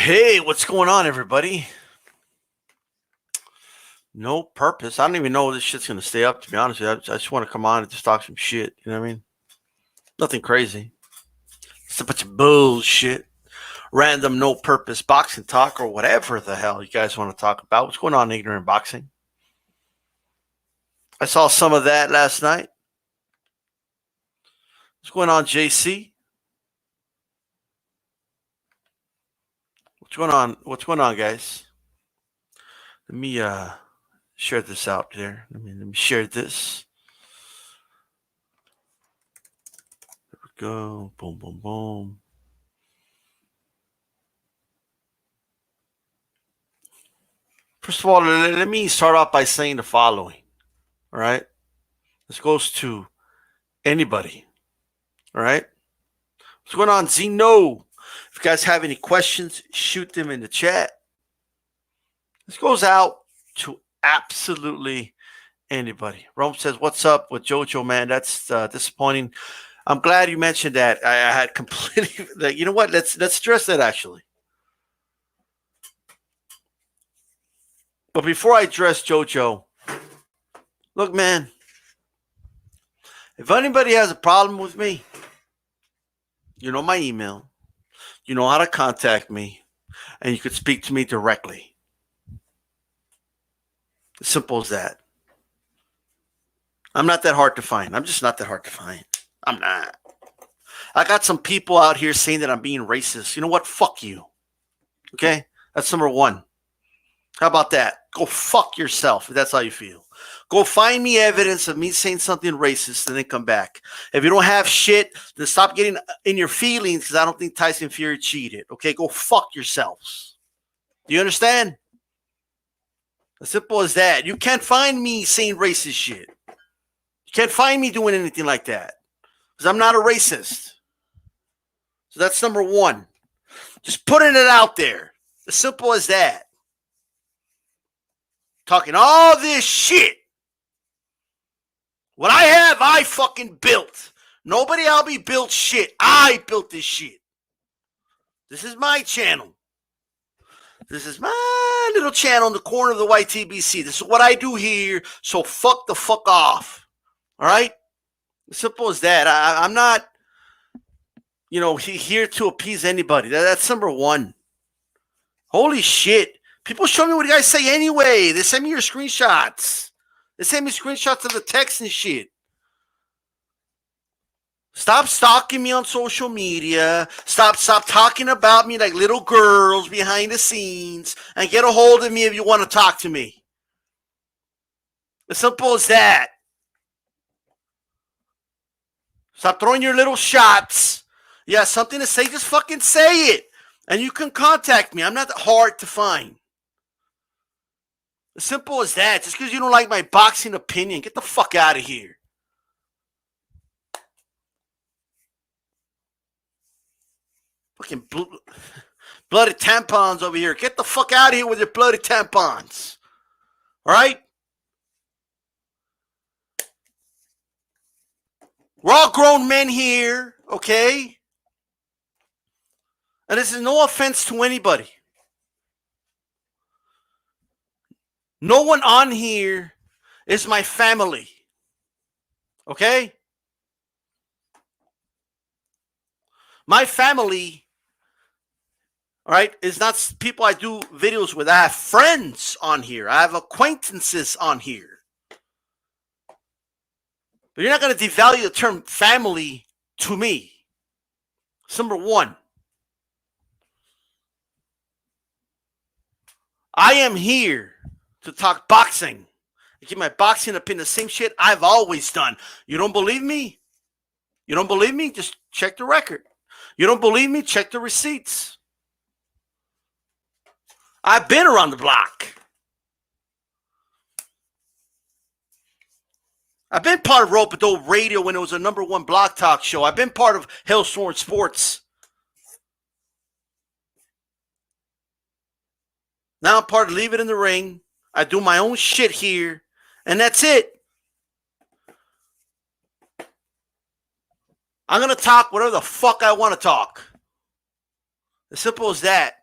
Hey, what's going on, everybody? No purpose. I don't even know if this shit's gonna stay up. To be honest with you, I just want to come on and just talk some shit. You know what I mean? Nothing crazy. It's a bunch of bullshit, random, no purpose boxing talk or whatever the hell you guys want to talk about. What's going on, ignorant boxing? I saw some of that last night. What's going on, JC? What's going on? What's going on, guys? Let me share this out there. Let me share this. There we go. Boom, boom, boom. First of all, let me start off by saying the following. All right. This goes to anybody. All right. What's going on, Zeno? If you guys have any questions, shoot them in the chat. This goes out to absolutely anybody. Rome says, "What's up with JoJo, man? That's disappointing." I'm glad you mentioned that. I had completely. You know what? Let's address that actually. But before I address JoJo, look, man. If anybody has a problem with me, you know my email. You know how to contact me. And you could speak to me directly. As simple as that. I'm not that hard to find. I'm just not that hard to find. I'm not. I got some people out here saying that I'm being racist. You know what? Fuck you. Okay? That's number one. How about that? Go fuck yourself if that's how you feel. Go find me evidence of me saying something racist and then come back. If you don't have shit, then stop getting in your feelings because I don't think Tyson Fury cheated. Okay? Go fuck yourselves. Do you understand? As simple as that. You can't find me saying racist shit. You can't find me doing anything like that because I'm not a racist. So that's number one. Just putting it out there. As simple as that. Talking all this shit. What I have, I fucking built. Nobody else be built shit. I built this shit. This is my channel. This is my little channel in the corner of the YTBC. This is what I do here. So fuck the fuck off. All right? As simple as that. I'm not, here to appease anybody. That's number one. Holy shit. People show me what you guys say anyway. They send me your screenshots. They send me screenshots of the text and shit. Stop stalking me on social media. Stop talking about me like little girls behind the scenes. And get a hold of me if you want to talk to me. As simple as that. Stop throwing your little shots. You got something to say, just fucking say it. And you can contact me. I'm not hard to find. As simple as that. Just because you don't like my boxing opinion, get the fuck out of here. Fucking bloody tampons over here. Get the fuck out of here with your bloody tampons. All right? We're all grown men here, okay? And this is no offense to anybody. No one on here is my family. Okay? My family, all right, is not people I do videos with. I have friends on here. I have acquaintances on here. But you're not going to devalue the term family to me. That's number one. I am here to talk boxing. I keep my boxing opinion, the same shit I've always done. You don't believe me? You don't believe me? Just check the record. You don't believe me? Check the receipts. I've been around the block. I've been part of Rope-a-Dope Radio when it was a number one block talk show. I've been part of Hellsworn Sports. Now I'm part of Leave It in the Ring. I do my own shit here, and that's it. I'm going to talk whatever the fuck I want to talk. As simple as that.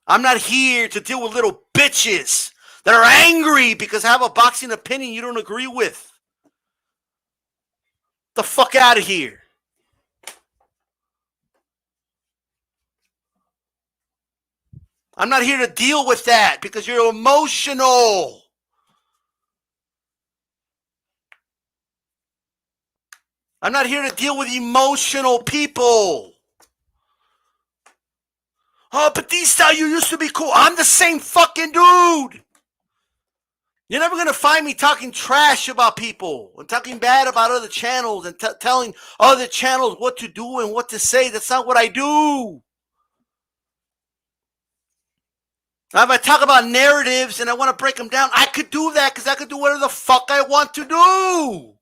I'm not here to deal with little bitches that are angry because I have a boxing opinion you don't agree with. The fuck out of here. I'm not here to deal with that because you're emotional. I'm not here to deal with emotional people. Oh, but DStyle, you used to be cool. I'm the same fucking dude. You're never going to find me talking trash about people and talking bad about other channels and telling other channels what to do and what to say. That's not what I do. Now, if I talk about narratives and I want to break them down, I could do that because I could do whatever the fuck I want to do.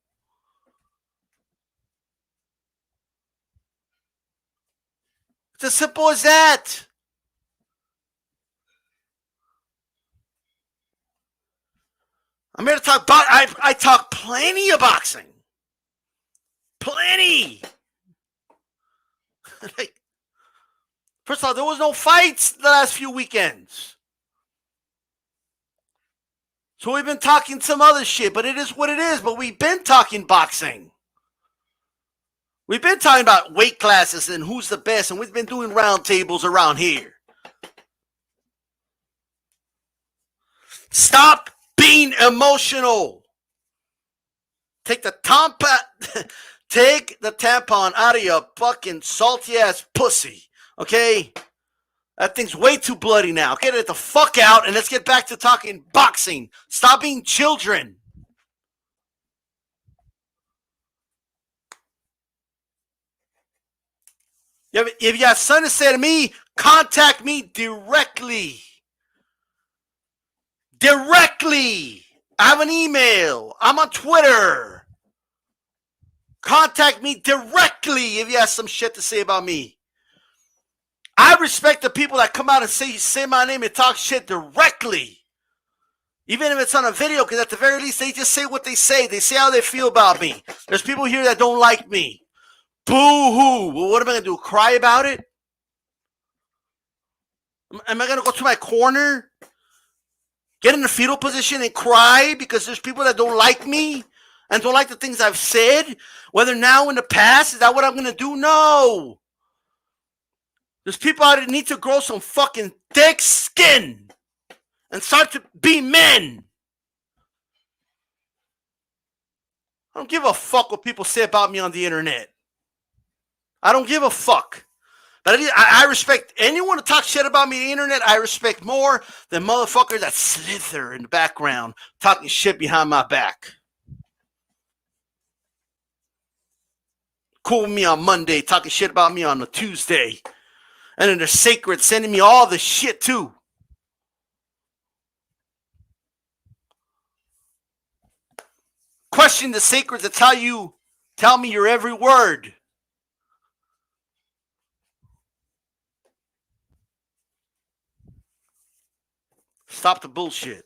It's as simple as that. I'm here to talk about, I talk plenty of boxing. Plenty. First of all, there was no fights the last few weekends. So we've been talking some other shit, but it is what it is. But we've been talking boxing. We've been talking about weight classes and who's the best, and we've been doing roundtables around here. Stop being emotional. Take the tampon out of your fucking salty ass pussy, okay? That thing's way too bloody now. Get it the fuck out and let's get back to talking boxing. Stop being children. If you got something to say to me, contact me directly. Directly. I have an email. I'm on Twitter. Contact me directly if you have some shit to say about me. I respect the people that come out and say my name and talk shit directly. Even if it's on a video, because at the very least, they just say what they say. They say how they feel about me. There's people here that don't like me. Boo-hoo. Well, what am I going to do? Cry about it? Am I going to go to my corner? Get in the fetal position and cry because there's people that don't like me and don't like the things I've said? Whether now or in the past, is that what I'm going to do? No. There's people out there that need to grow some fucking thick skin and start to be men. I don't give a fuck what people say about me on the internet. I don't give a fuck. But I respect anyone who talks shit about me on the internet. I respect more than motherfuckers that slither in the background talking shit behind my back. Cool with me on Monday, talking shit about me on a Tuesday. And then they're sacred, sending me all the shit too. Question the sacred to tell me your every word. Stop the bullshit.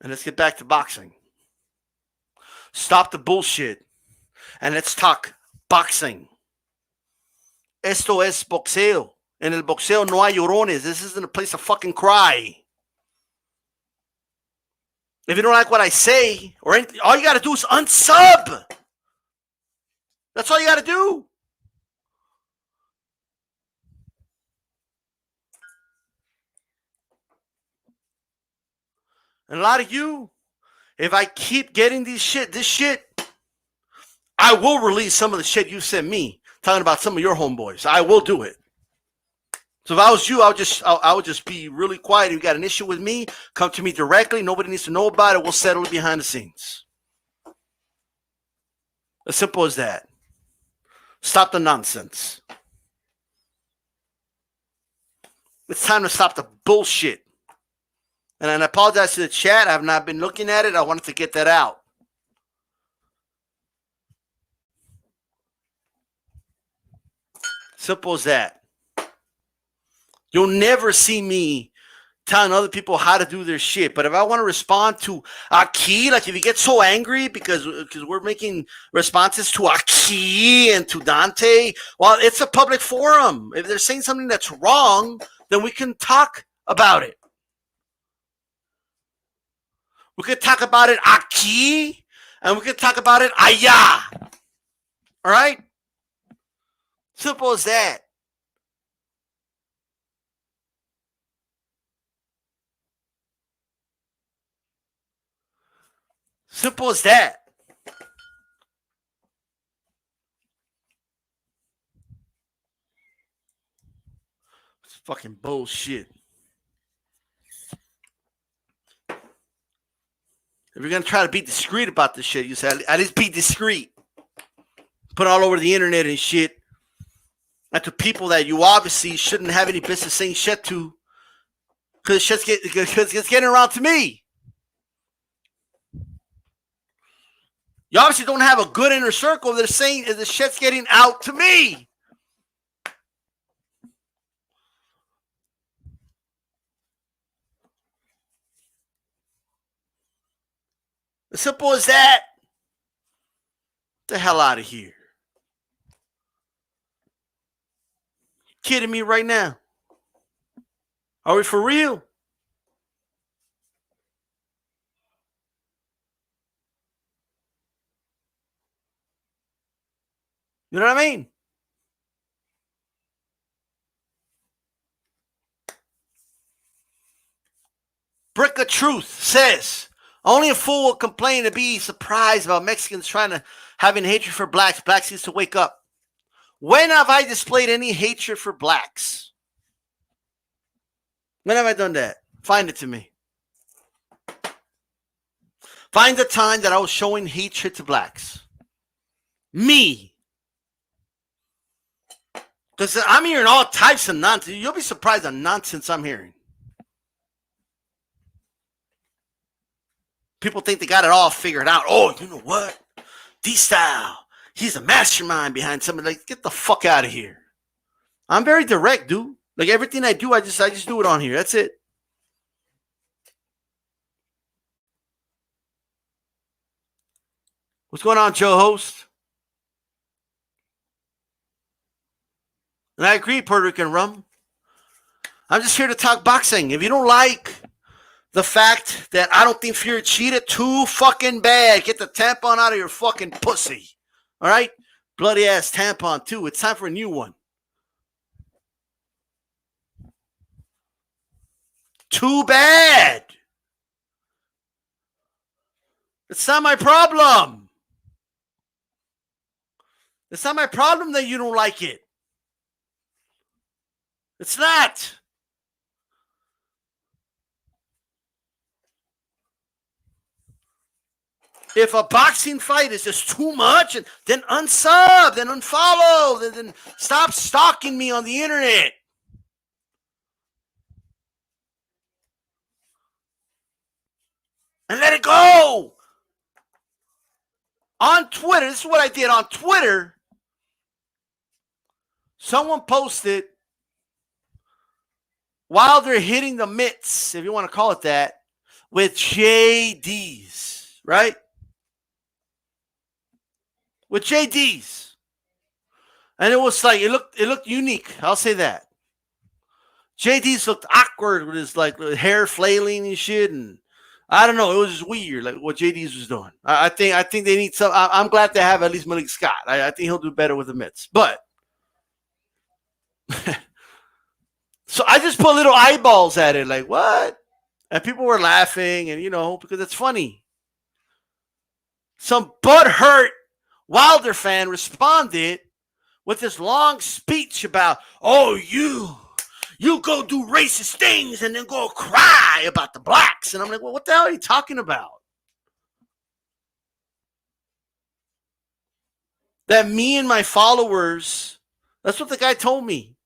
And let's get back to boxing. Stop the bullshit. And let's talk boxing. Esto es boxeo. En el boxeo no hay llorones. This isn't a place to fucking cry. If you don't like what I say or anything, all you got to do is unsub. That's all you got to do. And a lot of you, if I keep getting this shit, I will release some of the shit you sent me talking about some of your homeboys. I will do it. So if I was you, I would just be really quiet. If you got an issue with me, come to me directly. Nobody needs to know about it. We'll settle it behind the scenes. As simple as that. Stop the nonsense. It's time to stop the bullshit. And I apologize to the chat. I have not been looking at it. I wanted to get that out. Simple as that. You'll never see me telling other people how to do their shit. But if I want to respond to Aki, like if you get so angry because we're making responses to Aki and to Dante, well, it's a public forum. If they're saying something that's wrong, then we can talk about it. We can talk about it aquí, and we can talk about it allá. All right? Simple as that. Simple as that. It's fucking bullshit. If you're going to try to be discreet about this shit, you say, at least be discreet. Put it all over the internet and shit. And to people that you obviously shouldn't have any business saying shit to. Because it's getting around to me. You obviously don't have a good inner circle. They're saying the shit's getting out to me. As simple as that. Get the hell out of here. Kidding me right now? Are we for real? You know what I mean? Brick of Truth says, only a fool will complain and be surprised about Mexicans having hatred for blacks. Blacks needs to wake up. When have I displayed any hatred for blacks? When have I done that? Find it to me. Find the time that I was showing hatred to blacks. Me. Because I'm hearing all types of nonsense. You'll be surprised at nonsense I'm hearing. People think they got it all figured out. Oh, you know what? DStyle. He's a mastermind behind something. Like, get the fuck out of here. I'm very direct, dude. Like, everything I do, I just do it on here. That's it. What's going on, Joe Host? And I agree, Puerto Rican rum. I'm just here to talk boxing. If you don't like the fact that I don't think Fury cheated, too fucking bad. Get the tampon out of your fucking pussy. All right? Bloody ass tampon, too. It's time for a new one. Too bad. It's not my problem. It's not my problem that you don't like it. It's not. If a boxing fight is just too much, then unsub, then unfollow, then stop stalking me on the internet. And let it go. On Twitter, this is what I did on Twitter. Someone posted, while they're hitting the mitts, if you want to call it that, with JDs, right? With JDs. And it was like, it looked unique. I'll say that. JDs looked awkward with his like hair flailing and shit. And I don't know. It was just weird, like what JDs was doing. I think they need some. I'm glad they have at least Malik Scott. I think he'll do better with the mitts. But so I just put little eyeballs at it, like, what? And people were laughing, and because it's funny. Some butthurt Wilder fan responded with this long speech about, oh, you go do racist things and then go cry about the blacks. And I'm like, well, what the hell are you talking about? That me and my followers, that's what the guy told me.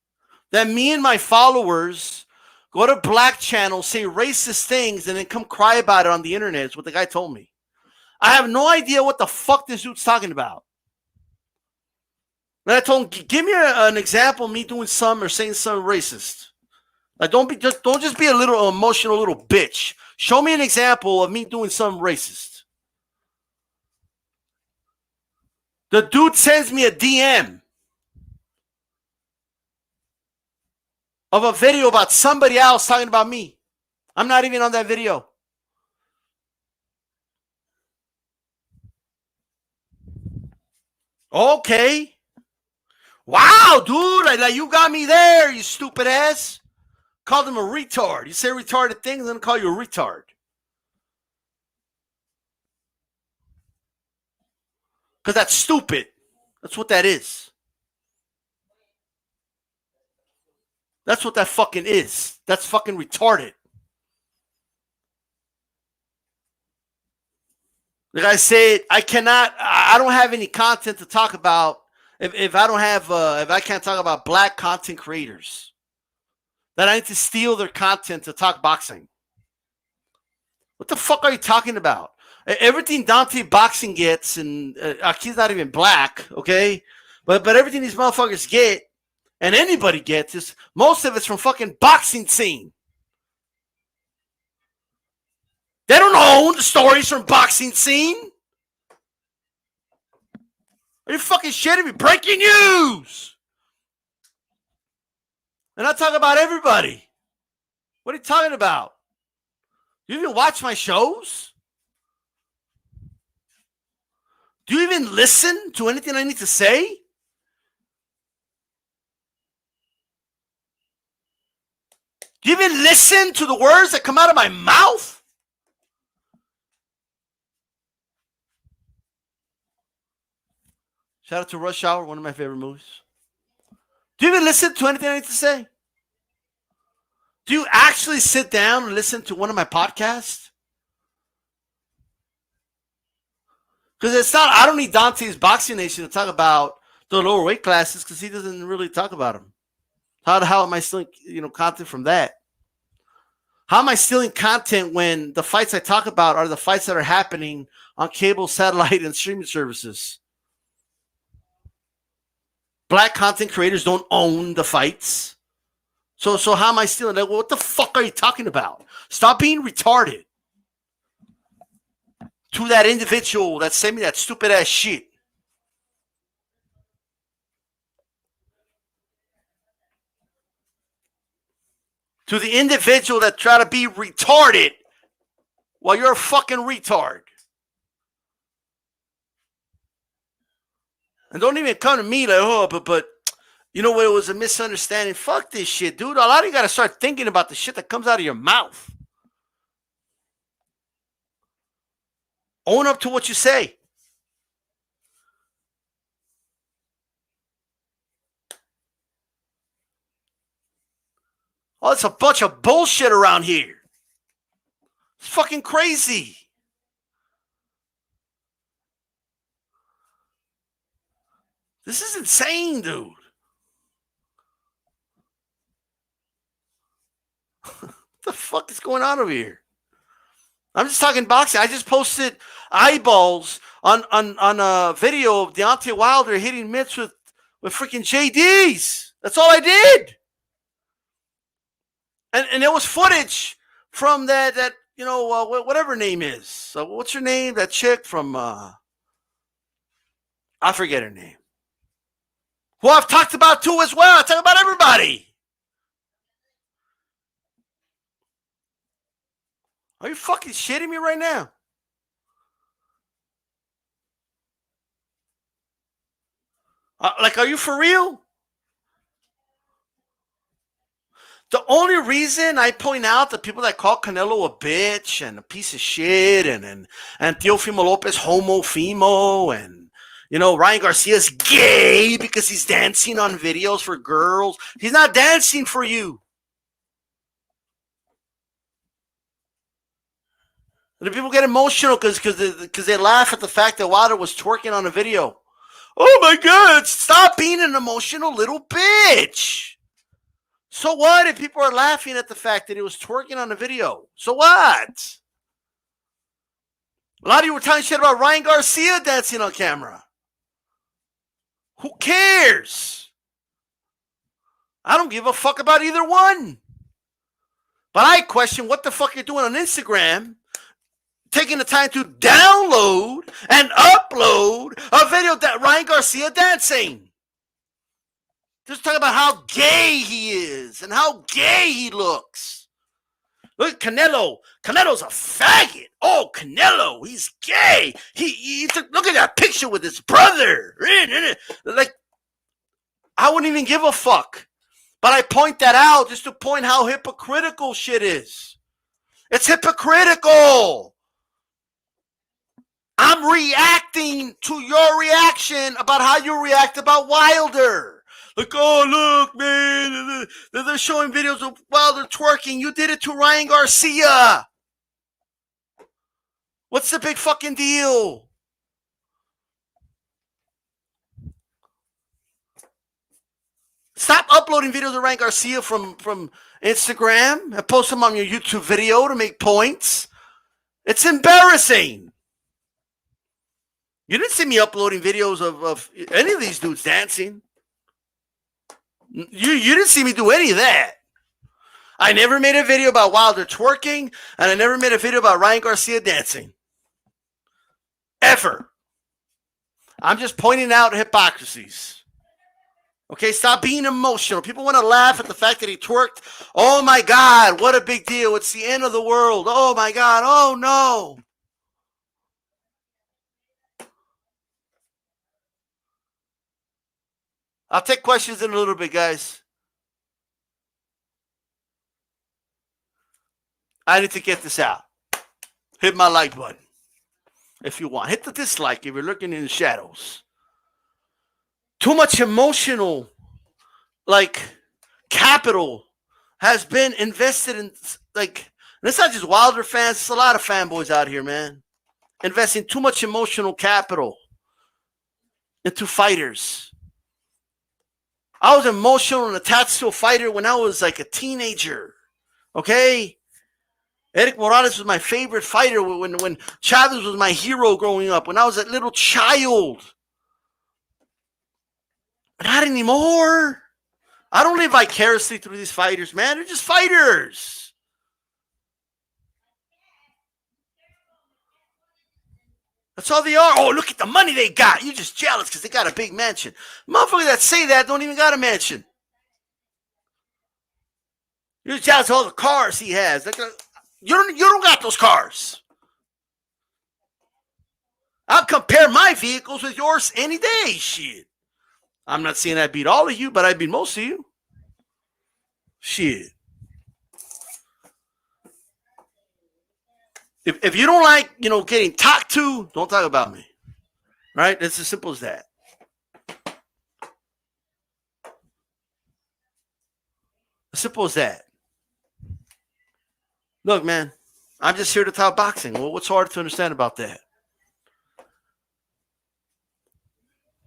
That me and my followers go to black channels, say racist things, and then come cry about it on the internet is what the guy told me. I have no idea what the fuck this dude's talking about. And I told him, give me an example of me doing something or saying something racist. Like, don't just be a little emotional little bitch. Show me an example of me doing something racist. The dude sends me a DM of a video about somebody else talking about me. I'm not even on that video. Okay. Wow, dude. Like you got me there, you stupid ass. Called him a retard. You say retarded things, then call you a retard. Because that's stupid. That's what that is. That's what that fucking is. That's fucking retarded. Like I said, I don't have any content to talk about if I can't talk about black content creators. That I need to steal their content to talk boxing. What the fuck are you talking about? Everything DStyleBoxing gets, and he's not even black, okay? But everything these motherfuckers get, and anybody gets, is most of it's from fucking boxing scene. They don't own the stories from boxing scene. Are you fucking shitting me? Breaking news! And I talk about everybody. What are you talking about? Do you even watch my shows? Do you even listen to anything I need to say? Do you even listen to the words that come out of my mouth? Shout out to Rush Hour, one of my favorite movies. Do you even listen to anything I need to say? Do you actually sit down and listen to one of my podcasts? Because it's not, I don't need Dante's Boxing Nation to talk about the lower weight classes because he doesn't really talk about them. How am I stealing, content from that? How am I stealing content when the fights I talk about are the fights that are happening on cable, satellite, and streaming services? Black content creators don't own the fights. So how am I stealing that? What the fuck are you talking about? Stop being retarded. To that individual that sent me that stupid ass shit. To the individual that try to be retarded while you're a fucking retard. And don't even come to me like, but you know what? It was a misunderstanding. Fuck this shit, dude. A lot of you got to start thinking about the shit that comes out of your mouth. Own up to what you say. Oh, it's a bunch of bullshit around here. It's fucking crazy. This is insane, dude. What the fuck is going on over here? I'm just talking boxing. I just posted eyeballs on a video of Deontay Wilder hitting mitts with freaking JDs. That's all I did. And there was footage from that whatever her name is. So what's her name? That chick from I forget her name. Who I've talked about too as well. I talk about everybody. Are you fucking shitting me right now? Are you for real? The only reason I point out the people that call Canelo a bitch and a piece of shit and Teofimo Lopez homo-femo and Ryan Garcia's gay because he's dancing on videos for girls. He's not dancing for you. The people get emotional because they laugh at the fact that Wilder was twerking on a video. Oh my God, stop being an emotional little bitch. So what if people are laughing at the fact that he was twerking on a video? So what? A lot of you were talking shit about Ryan Garcia dancing on camera. Who cares? I don't give a fuck about either one. But I question what the fuck you're doing on Instagram, taking the time to download and upload a video that Ryan Garcia dancing. Just talking about how gay he is and how gay he looks. Look, Canelo. Canelo's a faggot. Oh, Canelo, he's gay. He look at that picture with his brother. Like, I wouldn't even give a fuck. But I point that out just to point how hypocritical shit is. It's hypocritical. I'm reacting to your reaction about how you react about Wilder. Like, oh, look, man, they're showing videos of Wilder twerking. You did it to Ryan Garcia. What's the big fucking deal? Stop uploading videos of Ryan Garcia from Instagram and post them on your YouTube video to make points. It's embarrassing. You didn't see me uploading videos of any of these dudes dancing. You didn't see me do any of that. I never made a video about Wilder twerking, and I never made a video about Ryan Garcia dancing. Ever. I'm just pointing out hypocrisies. Okay, stop being emotional. People want to laugh at the fact that he twerked. Oh my God, what a big deal. It's the end of the world. Oh my God, oh no. I'll take questions in a little bit, guys. I need to get this out. Hit my like button if you want. Hit the dislike if you're looking in the shadows. Too much emotional, capital has been invested in, and it's not just Wilder fans. It's a lot of fanboys out here, man. Investing too much emotional capital into fighters. I was emotional and attached to a fighter when I was like a teenager. Okay? Eric Morales was my favorite fighter when Chavez was my hero growing up, when I was a little child. But not anymore. I don't live vicariously through these fighters, man. They're just fighters. That's all they are. Oh, look at the money they got. You're just jealous because they got a big mansion. Motherfuckers that say that don't even got a mansion. You're just jealous of all the cars he has. You don't got those cars. I'll compare my vehicles with yours any day. Shit. I'm not saying I beat all of you, but I beat most of you. Shit. If you don't like, getting talked to, don't talk about me. Right? It's as simple as that. As simple as that. Look, man, I'm just here to talk boxing. Well, what's hard to understand about that?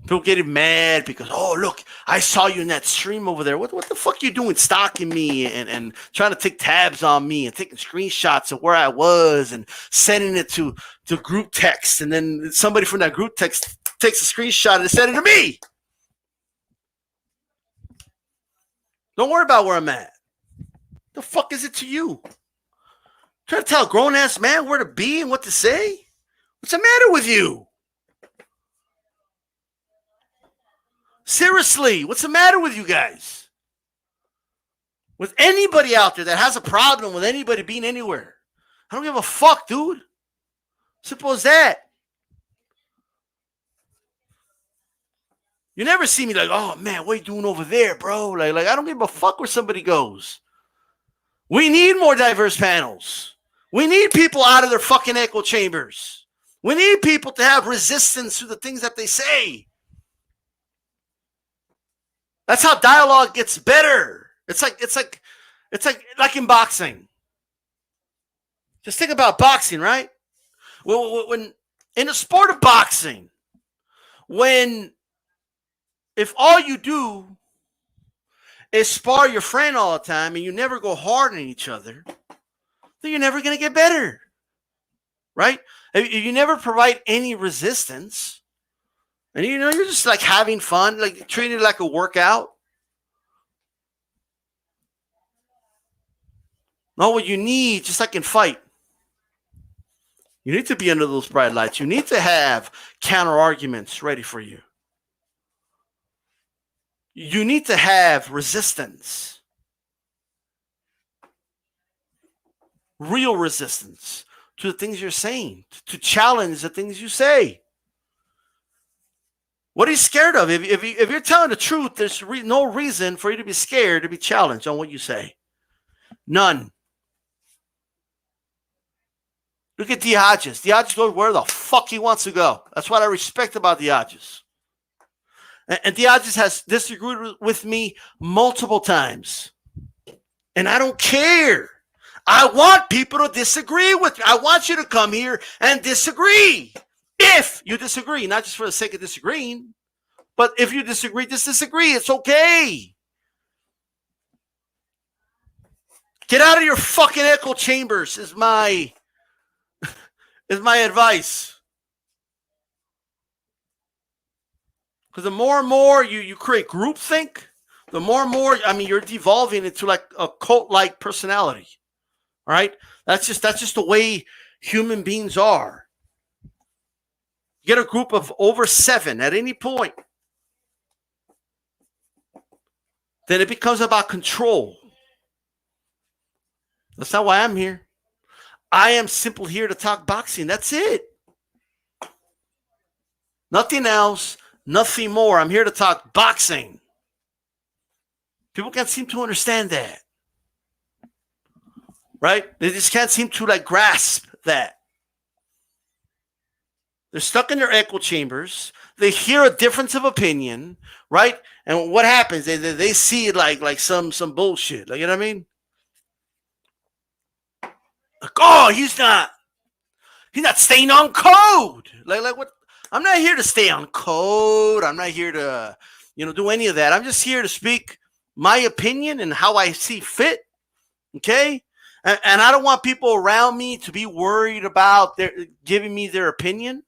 People getting mad because, oh, look, I saw you in that stream over there. What the fuck you doing stalking me and trying to take tabs on me and taking screenshots of where I was and sending it to group text. And then somebody from that group text takes a screenshot and sends it to me. Don't worry about where I'm at. The fuck is it to you? Trying to tell a grown-ass man where to be and what to say? What's the matter with you? Seriously, what's the matter with you guys? With anybody out there that has a problem with anybody being anywhere. I don't give a fuck, dude. Simple as that. You never see me like, oh, man, what are you doing over there, bro? Like I don't give a fuck where somebody goes. We need more diverse panels. We need people out of their fucking echo chambers. We need people to have resistance to the things that they say. That's how dialogue gets better. It's like in boxing. Just think about boxing, right? When in the sport of boxing, if all you do is spar your friend all the time and you never go hard on each other, then you're never going to get better, right? If you never provide any resistance, and you're just like having fun, like treating it like a workout. No, what you need, just like in fight, you need to be under those bright lights. You need to have counter arguments ready for you. You need to have resistance. Real resistance to the things you're saying, to challenge the things you say. What are you scared of? If you're telling the truth, there's no reason for you to be scared to be challenged on what you say. None. Look at Hodges. Hodges goes where the fuck he wants to go. That's what I respect about Hodges. And Hodges has disagreed with me multiple times. And I don't care. I want people to disagree with me. I want you to come here and disagree. If you disagree, not just for the sake of disagreeing, but if you disagree, just disagree. It's okay. Get out of your fucking echo chambers is my advice. Because the more and more you create groupthink, the more and more, you're devolving into like a cult-like personality. All right? That's just the way human beings are. You get a group of over 7 at any point, then it becomes about control. That's not why I'm here. I am simply here to talk boxing. That's it. Nothing else, nothing more. I'm here to talk boxing. People can't seem to understand that. Right? They just can't seem to grasp that. They're stuck in their echo chambers. They hear a difference of opinion, right? And what happens? They see it like some bullshit. Like, you know what I mean? Like, oh, he's not staying on code. Like what? I'm not here to stay on code. I'm not here to, do any of that. I'm just here to speak my opinion and how I see fit. Okay? And I don't want people around me to be worried about giving me their opinion.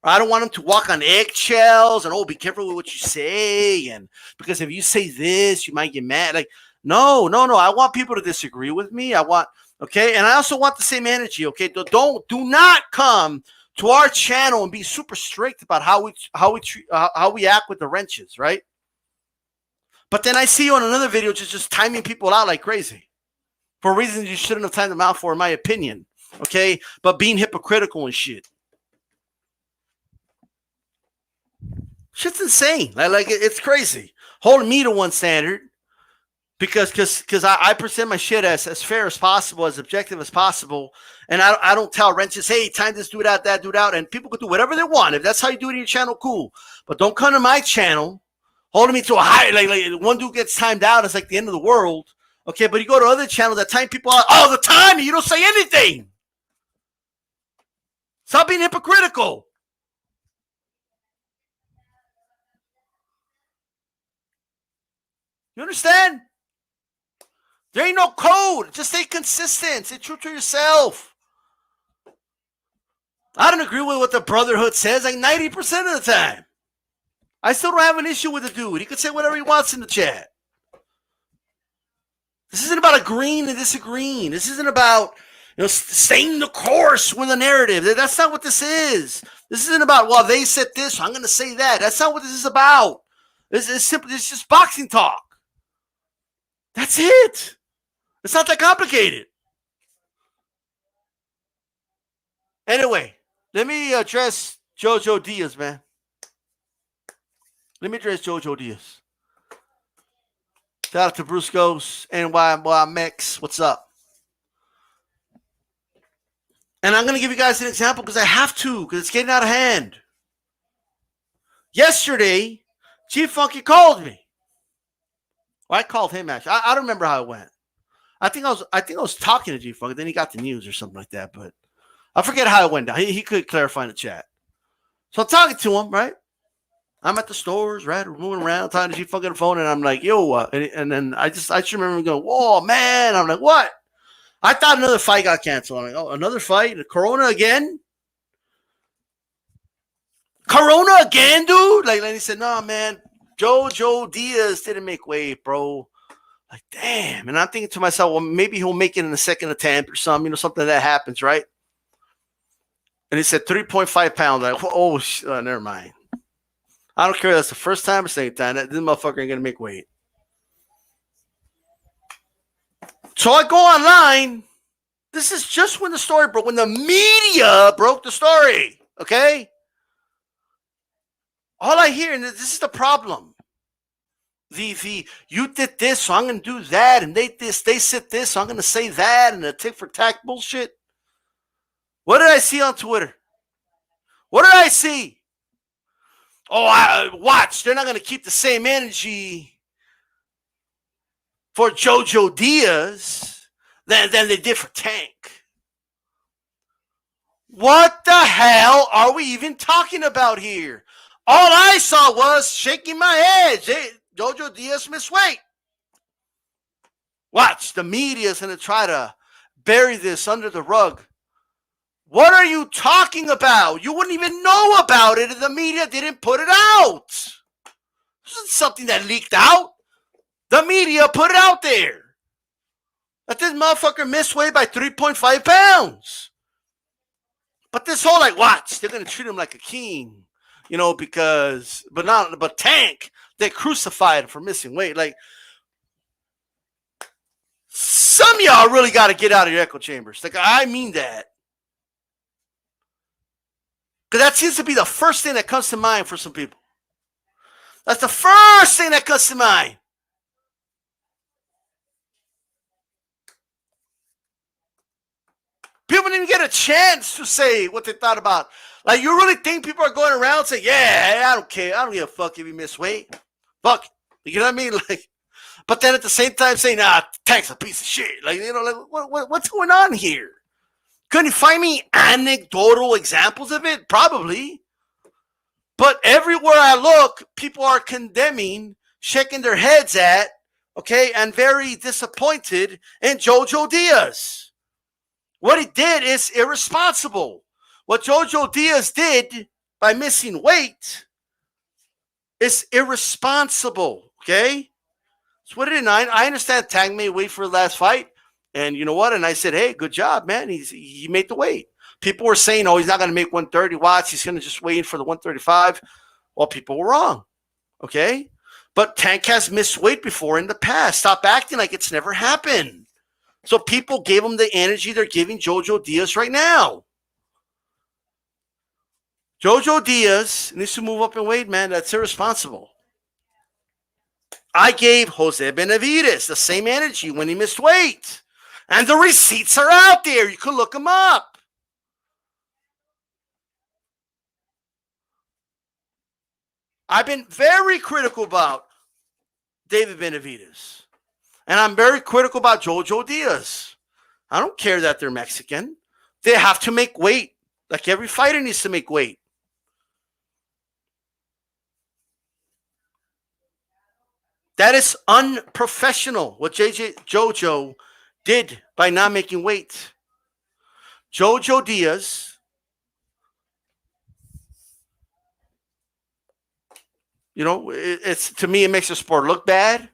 I don't want them to walk on eggshells and, be careful with what you say. And because if you say this, you might get mad. Like, no. I want people to disagree with me. Okay. And I also want the same energy. Okay. Do not come to our channel and be super strict about how we act with the wrenches. Right. But then I see you on another video, just timing people out like crazy for reasons you shouldn't have timed them out for, in my opinion. Okay. But being hypocritical and shit. Shit's insane. Like it's crazy. Holding me to one standard because I present my shit as fair as possible, as objective as possible. And I don't tell wrenches, hey, time this, do that, do that. And people can do whatever they want. If that's how you do it in your channel, cool. But don't come to my channel holding me to a high, like one dude gets timed out. It's like the end of the world. Okay, but you go to other channels that time people out all the time and you don't say anything. Stop being hypocritical. You understand? There ain't no code. Just stay consistent. Stay true to yourself. I don't agree with what the Brotherhood says like 90% of the time. I still don't have an issue with the dude. He could say whatever he wants in the chat. This isn't about agreeing and disagreeing. This isn't about staying the course with a narrative. That's not what this is. This isn't about, well, they said this, so I'm going to say that. That's not what this is about. This is simply, it's just boxing talk. That's it. It's not that complicated. Anyway, let me address Jojo Diaz, man. Let me address Jojo Diaz. Shout out to Bruce Ghost, NYMX. What's up? And I'm going to give you guys an example because I have to, because it's getting out of hand. Yesterday, Chief Funky called me. Well, I called him actually. I don't remember how it went. I think I was talking to G Funk, then he got the news or something like that, but I forget how it went down. He could clarify in the chat. So I'm talking to him, right? I'm at the stores, right? We're moving around, talking to G Funk on the phone, and I'm like, yo, and then I just remember going, whoa, man. I'm like, what? I thought another fight got canceled. I'm like, oh, another fight? Corona again? Corona again, dude? Like he said, no, man. Jojo Diaz didn't make weight, bro. Like, damn. And I'm thinking to myself, well, maybe he'll make it in the second attempt or something, something that happens, right? And he said 3.5 pounds. Like, oh, never mind. I don't care if that's the first time or second time. This motherfucker ain't going to make weight. So I go online. This is just when the story broke. When the media broke the story. Okay? All I hear, and this is the problem. You did this, so I'm going to do that. And they said this, so I'm going to say that. And the tick for tack bullshit. What did I see on Twitter? What did I see? Oh, watch. They're not going to keep the same energy for Jojo Diaz than they did for Tank. What the hell are we even talking about here? All I saw was shaking my head. Jojo Diaz missed weight. Watch. The media is going to try to bury this under the rug. What are you talking about? You wouldn't even know about it if the media didn't put it out. This isn't something that leaked out. The media put it out there. That this motherfucker missed weight by 3.5 pounds. But this whole watch, they're going to treat him like a king, but Tank, they crucified him for missing weight. Some of y'all really got to get out of your echo chambers. I mean that. Because that seems to be the first thing that comes to mind for some people. That's the first thing that comes to mind. People didn't even get a chance to say what they thought about. You really think people are going around saying, yeah, I don't care. I don't give a fuck if you miss weight. Fuck. You know what I mean? But then at the same time saying, nah, Tank's a piece of shit. What's going on here? Couldn't you find me anecdotal examples of it? Probably. But everywhere I look, people are condemning, shaking their heads at, and very disappointed in Jojo Diaz. What he did is irresponsible. What Jojo Diaz did by missing weight is irresponsible, okay? That's what it is. I understand Tank made weight for the last fight. And you know what? And I said, hey, good job, man. He made the weight. People were saying, oh, he's not going to make 130 watts. He's going to just wait for the 135. Well, people were wrong. Okay? But Tank has missed weight before in the past. Stop acting like it's never happened. So people gave him the energy they're giving Jojo Diaz right now. Jojo Diaz needs to move up in weight, man. That's irresponsible. I gave Jose Benavidez the same energy when he missed weight. And the receipts are out there. You can look them up. I've been very critical about David Benavidez. And I'm very critical about Jojo Diaz. I don't care that they're Mexican. They have to make weight. Like every fighter needs to make weight. That is unprofessional, what Jojo did by not making weight. Jojo Diaz, it's to me, it makes the sport look bad.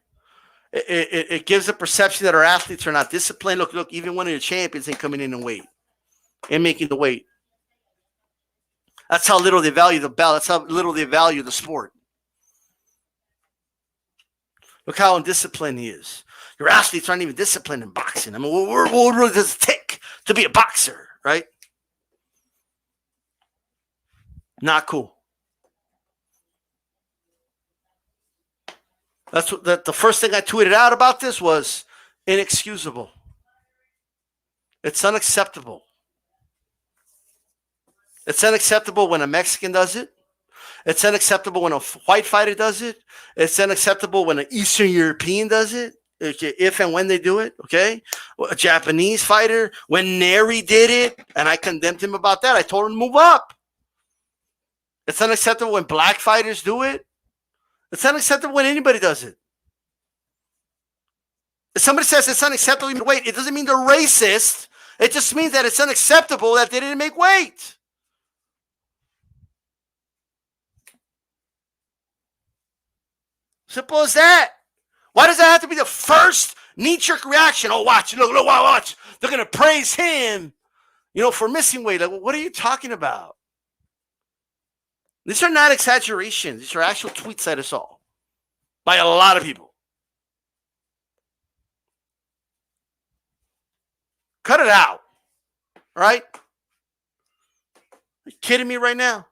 It gives the perception that our athletes are not disciplined. Look, even one of your champions ain't coming in and weight and making the weight. That's how little they value the belt. That's how little they value the sport. Look how undisciplined he is. Your athletes aren't even disciplined in boxing. I mean, what really does it take to be a boxer, right? Not cool. That's what the first thing I tweeted out about this was inexcusable. It's unacceptable. It's unacceptable when a Mexican does it. It's unacceptable when a white fighter does it. It's unacceptable when an Eastern European does it. If and when they do it, okay? A Japanese fighter, when Neri did it, and I condemned him about that, I told him to move up. It's unacceptable when black fighters do it. It's unacceptable when anybody does it. If somebody says it's unacceptable to wait, it doesn't mean they're racist. It just means that it's unacceptable that they didn't make weight. Simple as that. Why does that have to be the first knee-jerk reaction? Oh, watch, look, watch. They're going to praise him, for missing weight. Like, what are you talking about? These are not exaggerations. These are actual tweets that I saw by a lot of people. Cut it out. Right? Are you kidding me right now?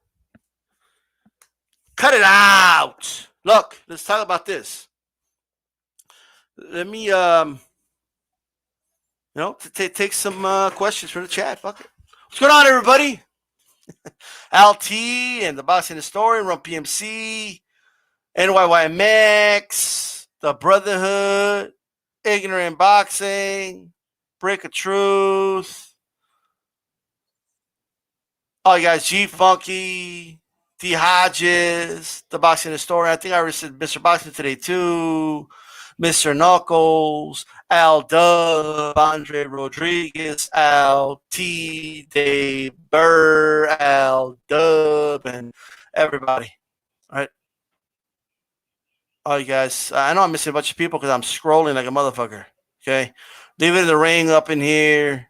Cut it out. Look, let's talk about this. Let me, take some questions from the chat. Fuck it. What's going on, everybody? LT and the Boxing Historian, Run PMC, NYYMX, The Brotherhood, Ignorant Boxing, Break of Truth. Oh, you guys, G Funky, D Hodges, The Boxing Historian. I think I already said Mr. Boxing today, too. Mr. Knuckles, Al Dub, Andre Rodriguez, Al T, Dave Burr, Al Dub, and everybody. All right. Oh, you guys, I know I'm missing a bunch of people because I'm scrolling like a motherfucker. Okay. Leave it in the ring up in here.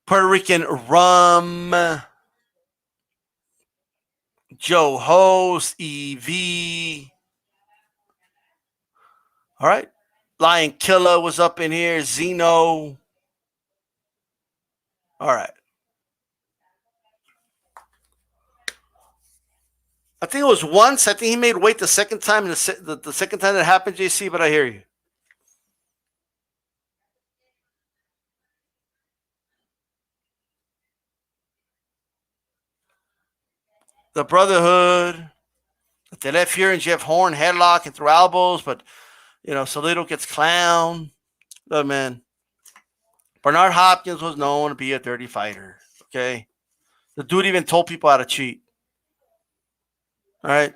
Puerto Rican Rum. Joe Host, EV. All right. Lion Killer was up in here. Zeno. All right. I think it was once. I think he made weight the second time. The second time that happened, JC, but I hear you. The Brotherhood. They left here and Jeff Horn headlock and threw elbows, but, Solito gets clown. Look, man. Bernard Hopkins was known to be a dirty fighter. Okay. The dude even told people how to cheat. All right.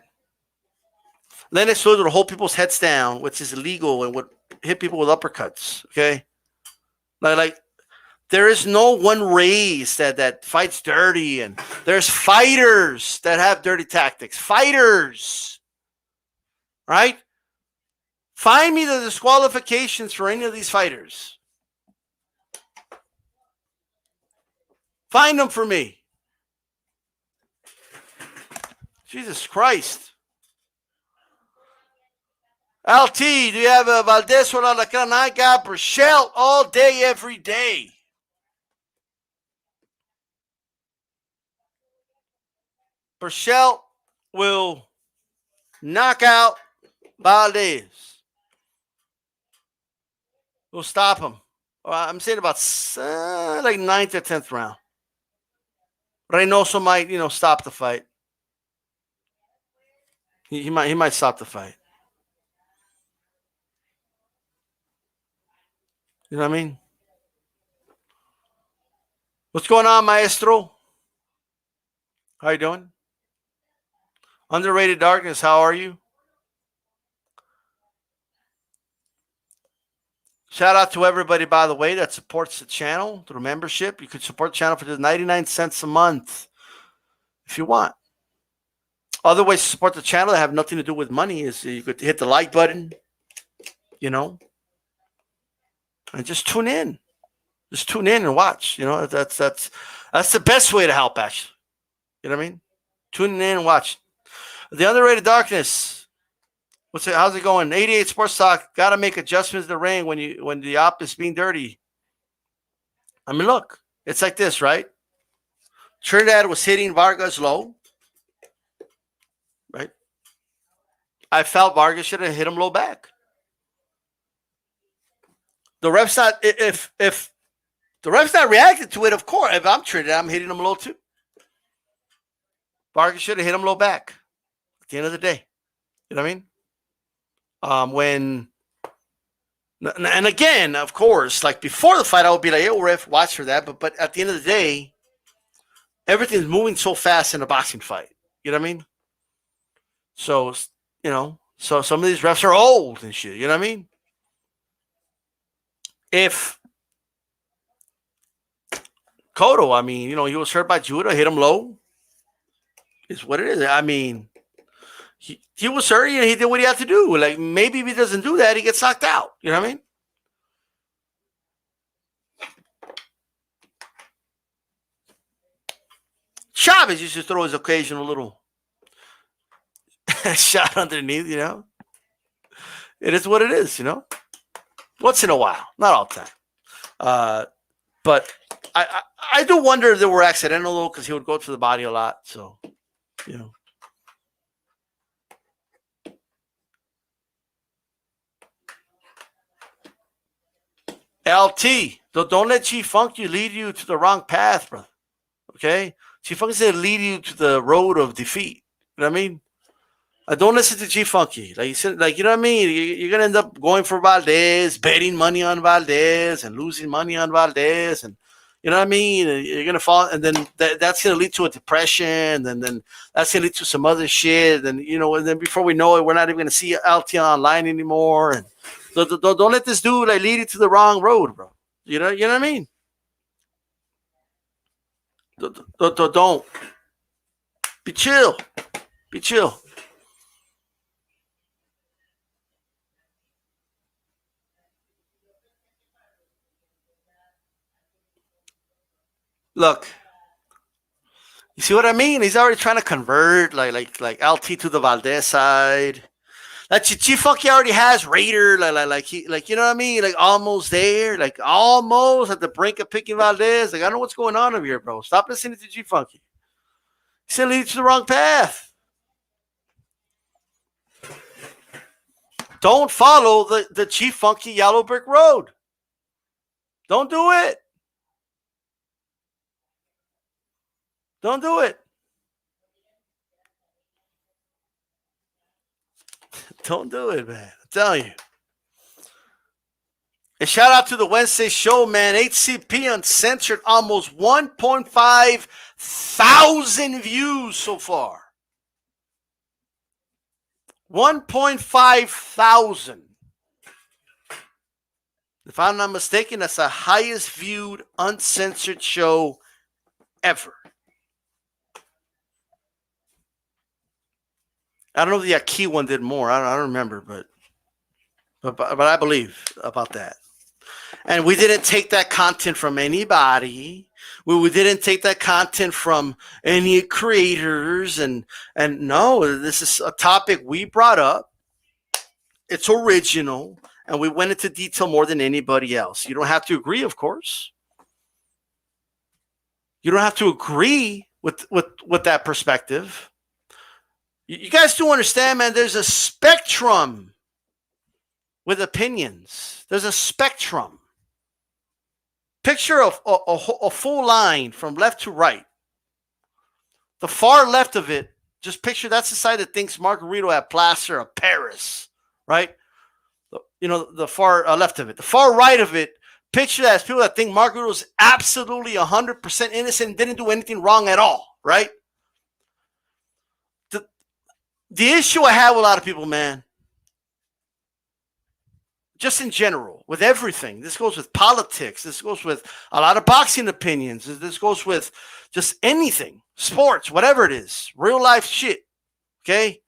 Lennox Lewis would hold people's heads down, which is illegal, and would hit people with uppercuts. Okay. Like there is no one race that fights dirty, and there's fighters that have dirty tactics. Fighters. Right? Find me the disqualifications for any of these fighters. Find them for me. Jesus Christ. LT, do you have a Valdez or Alacran? I got Burchell all day, every day. Burchell will knock out Valdez. We'll stop him. I'm saying about like 9th or 10th round. Reynoso might, stop the fight. He might stop the fight. You know what I mean? What's going on, Maestro? How you doing? Underrated Darkness, how are you? Shout out to everybody, by the way, that supports the channel through membership. You could support the channel for just 99 cents a month if you want. Other ways to support the channel that have nothing to do with money is you could hit the like button, and just tune in. Just tune in and watch. That's the best way to help, actually. You know what I mean? Tune in and watch. The Underrated Darkness. How's it going? 88 Sports Talk. Got to make adjustments in the ring when the op is being dirty. I mean, look, it's like this, right? Trinidad was hitting Vargas low, right? I felt Vargas should have hit him low back. The ref's not if the ref's not reacted to it. Of course, if I'm Trinidad, I'm hitting him low too. Vargas should have hit him low back. At the end of the day, you know what I mean? And again, of course, like before the fight, I would be like, "Yo, ref, watch for that." But at the end of the day, everything's moving so fast in a boxing fight. You know what I mean? So so some of these refs are old and shit. You know what I mean? If Cotto, I mean, he was hurt by Judah, hit him low. Is what it is. I mean, he was hurt and he did what he had to do. Like, maybe if he doesn't do that, he gets knocked out. You know what I mean? Chavez used to throw his occasional little shot underneath, you know. It is what it is, you know. Once in a while, not all the time. But I do wonder if they were accidental though, because he would go to the body a lot. So, you know. LT, don't let G-Funk lead you to the wrong path, brother. Okay? G-Funk is going to lead you to the road of defeat. You know what I mean? Don't listen to G-Funky. Like you said, like, you know what I mean? You're going to end up going for Valdez, betting money on Valdez and losing money on Valdez. And you know what I mean? You're going to fall. And then that's going to lead to a depression. And then that's going to lead to some other shit. And, you know, and then before we know it, we're not even going to see LT online anymore. And don't let this dude like lead you to the wrong road, bro. You know what I mean? Don't. Be chill. Be chill. Look, you see what I mean? He's already trying to convert like LT to the Valdez side. Like Chifunky already has Raider, like you know what I mean? Like almost there, like almost at the brink of picking Valdez. Like I know what's going on over here, bro. Stop listening to Chifunky. He's gonna lead you to the wrong path. Don't follow the Chifunky yellow brick road. Don't do it. Don't do it. Don't do it, man. I'm telling you. And shout out to the Wednesday show, man. HCP Uncensored, almost 1.5 thousand views so far. 1.5 thousand. If I'm not mistaken, that's the highest viewed uncensored show ever. I don't know if the Aki one did more. I don't remember, but I believe about that. And we didn't take that content from anybody. We didn't take that content from any creators. And no, this is a topic we brought up. It's original. And we went into detail more than anybody else. You don't have to agree, of course. You don't have to agree with that perspective. You guys do understand, man, there's a spectrum with opinions. There's a spectrum. Picture a full line from left to right. The far left of it, just picture that's the side that thinks Margarito had plaster of Paris, right? You know, the far left of it. The far right of it, picture that as people that think Margarito's absolutely 100% innocent and didn't do anything wrong at all, right? The issue I have with a lot of people, man, just in general, with everything, this goes with politics, this goes with a lot of boxing opinions, this goes with just anything, sports, whatever it is, real life shit, okay?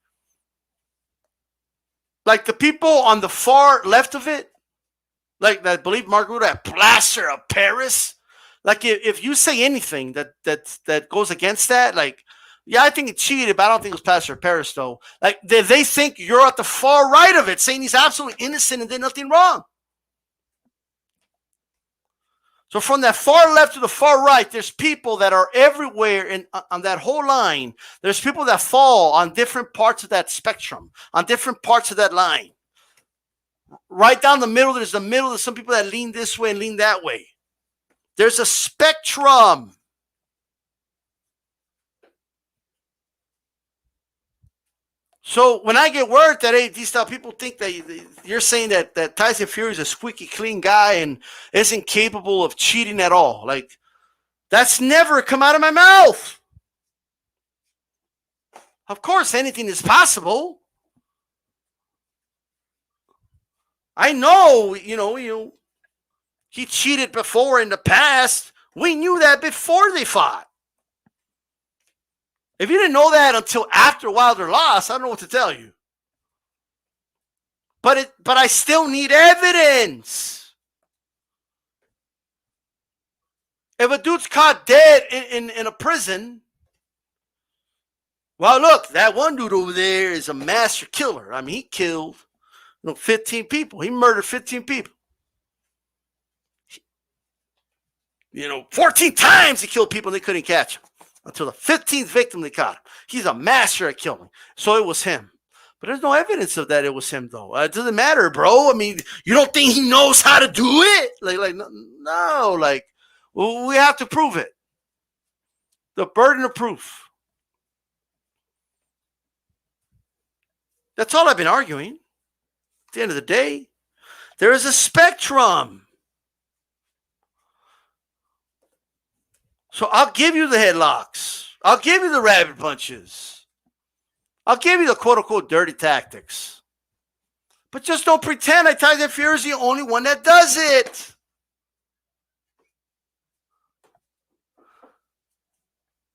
Like the people on the far left of it, like that believe Margarito had plaster of Paris, like if you say anything that goes against that, like, yeah, I think he cheated, but I don't think it was plaster of Paris, though. Like, they think you're at the far right of it, saying he's absolutely innocent and did nothing wrong. So from that far left to the far right, there's people that are everywhere on that whole line. There's people that fall on different parts of that spectrum, on different parts of that line. Right down the middle, there's some people that lean this way and lean that way. There's a spectrum. So when I get word that, hey, these style people think that you're saying that Tyson Fury is a squeaky clean guy and isn't capable of cheating at all, like, that's never come out of my mouth. Of course, anything is possible. I know, he cheated before in the past. We knew that before they fought. If you didn't know that until after Wilder lost, I don't know what to tell you. But I still need evidence. If a dude's caught dead in a prison, Well, look, that one dude over there is a master killer. I mean, he killed 15 people. He murdered 15 people. 14 times he killed people and they couldn't catch him until the 15th victim they caught him. He's a master at killing. So it was him. But there's no evidence of that it was him, though. It doesn't matter, bro. I mean, you don't think he knows how to do it? No. Well, we have to prove it. The burden of proof. That's all I've been arguing. At the end of the day, there is a spectrum. So I'll give you the headlocks. I'll give you the rabbit punches. I'll give you the quote-unquote dirty tactics. But just don't pretend like Tyson Fury is the only one that does it.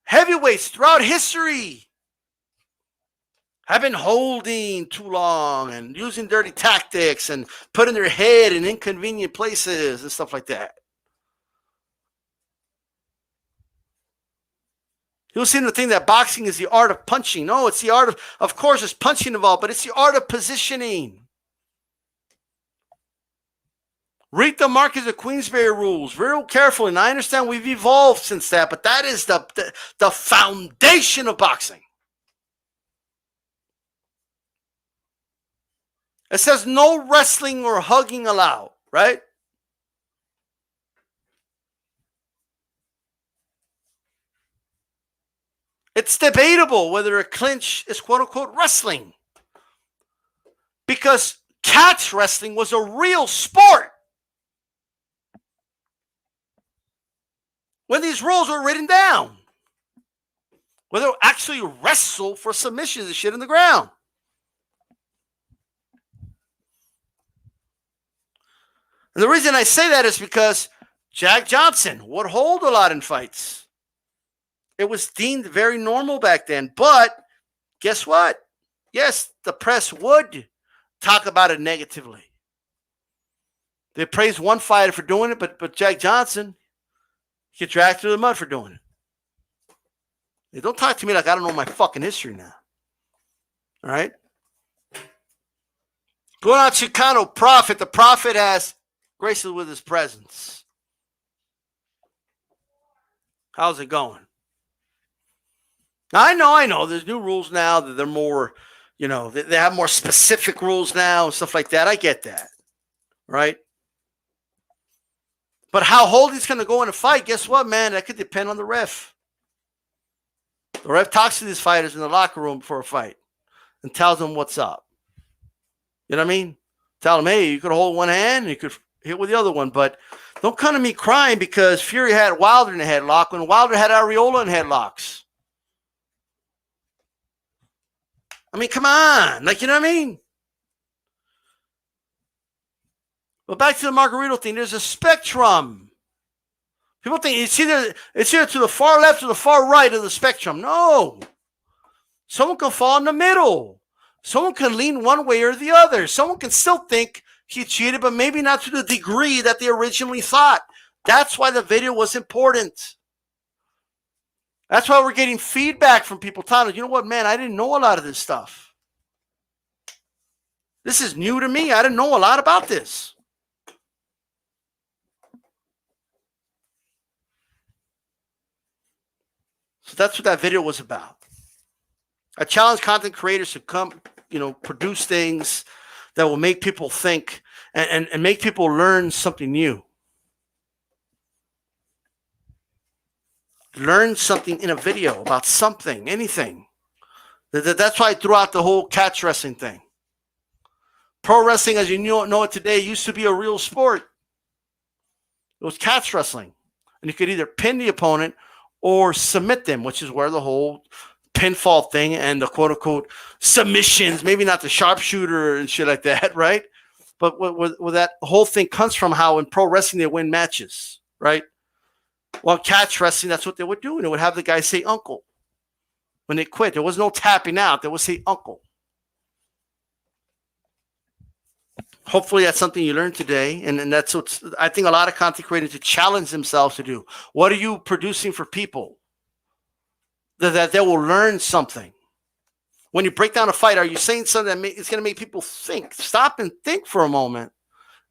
Heavyweights throughout history have been holding too long and using dirty tactics and putting their head in inconvenient places and stuff like that. You'll see the thing that boxing is the art of punching. No, it's the art of course, it's punching involved, but it's the art of positioning. Read the Marquis of Queensberry rules real carefully. And I understand we've evolved since that, but that is the foundation of boxing. It says no wrestling or hugging allowed, right? It's debatable whether a clinch is quote-unquote wrestling. Because catch wrestling was a real sport. When these rules were written down. Where they'll actually wrestle for submissions and shit in the ground. And the reason I say that is because Jack Johnson would hold a lot in fights. It was deemed very normal back then. But guess what? Yes, the press would talk about it negatively. They praised one fighter for doing it, but Jack Johnson get dragged through the mud for doing it. Hey, don't talk to me like I don't know my fucking history now. All right? Going on Chicano Prophet. The Prophet has graced us with his presence. How's it going? I know. There's new rules now that they're more, they have more specific rules now and stuff like that. I get that. Right? But how Holding's going to go in a fight, guess what, man? That could depend on the ref. The ref talks to these fighters in the locker room before a fight and tells them what's up. You know what I mean? Tell them, hey, you could hold one hand and you could hit with the other one. But don't come to me crying because Fury had Wilder in a headlock when Wilder had Areola in headlocks. I mean, come on. You know what I mean? But back to the Margarito thing, there's a spectrum. People think it's either to the far left or the far right of the spectrum. No. Someone can fall in the middle. Someone can lean one way or the other. Someone can still think he cheated, but maybe not to the degree that they originally thought. That's why the video was important. That's why we're getting feedback from people telling us, you know what, man, I didn't know a lot of this stuff. This is new to me. I didn't know a lot about this. So that's what that video was about. I challenge content creators to come, produce things that will make people think and make people learn something new. Learn something in a video about something, anything. That's why I threw out the whole catch wrestling thing. Pro wrestling, as you know it today, used to be a real sport. It was catch wrestling. And you could either pin the opponent or submit them, which is where the whole pinfall thing and the quote-unquote submissions, maybe not the sharpshooter and shit like that, right? But where that whole thing comes from, how in pro wrestling they win matches, right? Well, catch wrestling, that's what they would do. And they would have the guy say uncle when they quit. There was no tapping out. They would say uncle. Hopefully that's something you learned today. And that's what I think a lot of content creators to challenge themselves to do. What are you producing for people? That they will learn something. When you break down a fight, are you saying something that it's going to make people think? Stop and think for a moment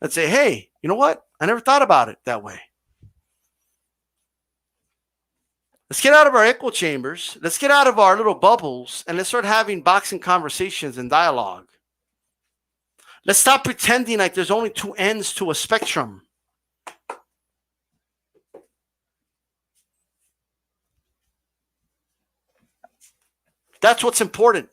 and say, hey, you know what? I never thought about it that way. Let's get out of our echo chambers. Let's get out of our little bubbles and let's start having boxing conversations and dialogue. Let's stop pretending like there's only two ends to a spectrum. That's what's important.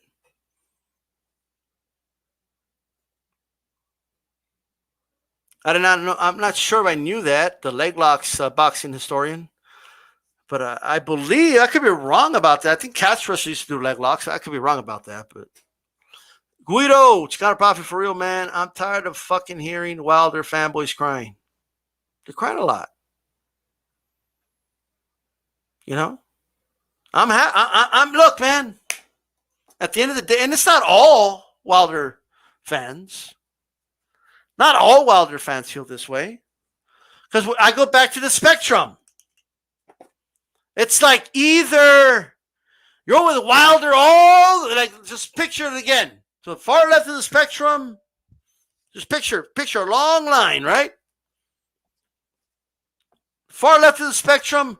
I did not know. I'm not sure if I knew that, the leg locks boxing historian. But I believe, I could be wrong about that. I think Catch Rush used to do leg locks. I could be wrong about that. But Guido, Chicano Profit for real, man. I'm tired of fucking hearing Wilder fanboys crying. They're crying a lot. You know? I'm look, man. At the end of the day, and it's not all Wilder fans. Not all Wilder fans feel this way. Because I go back to the spectrum. It's like either you're with Wilder like just picture it again. So far left of the spectrum, just picture a long line, right? Far left of the spectrum,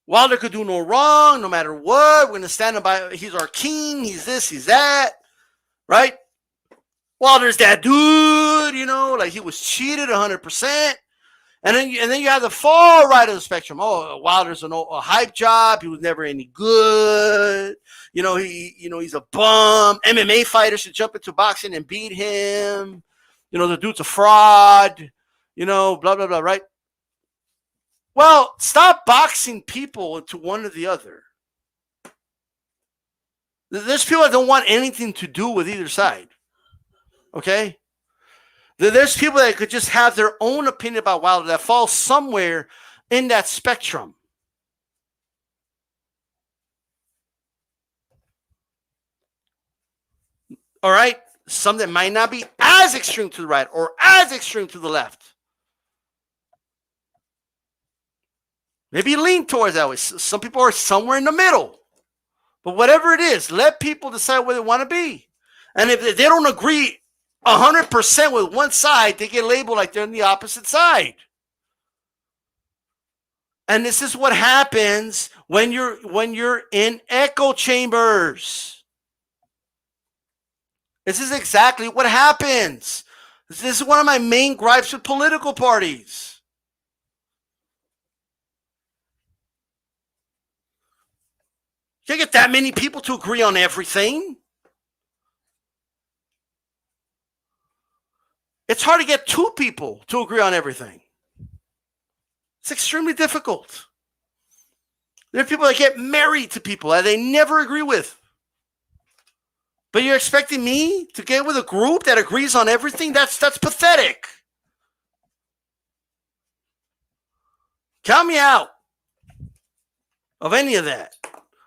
Wilder could do no wrong, no matter what. We're going to stand him by, he's our king, he's this, he's that, right? Wilder's that dude, you know, like he was cheated 100%. And then you have the far right of the spectrum. Oh, Wilder's a hype job. He was never any good. You know, he's a bum. MMA fighters should jump into boxing and beat him. You know, the dude's a fraud. You know, blah, blah, blah, right? Well, stop boxing people into one or the other. There's people that don't want anything to do with either side. Okay? There's people that could just have their own opinion about Wilder that falls somewhere in that spectrum. All right? Some that might not be as extreme to the right or as extreme to the left. Maybe lean towards that way. Some people are somewhere in the middle. But whatever it is, let people decide where they want to be. And if they don't agree 100% with one side, they get labeled like they're on the opposite side. And this is what happens when you're in echo chambers. This is exactly what happens. This is one of my main gripes with political parties. You can't get that many people to agree on everything. It's hard to get two people to agree on everything. It's extremely difficult. There are people that get married to people that they never agree with. But you're expecting me to get with a group that agrees on everything? That's pathetic. Count me out of any of that.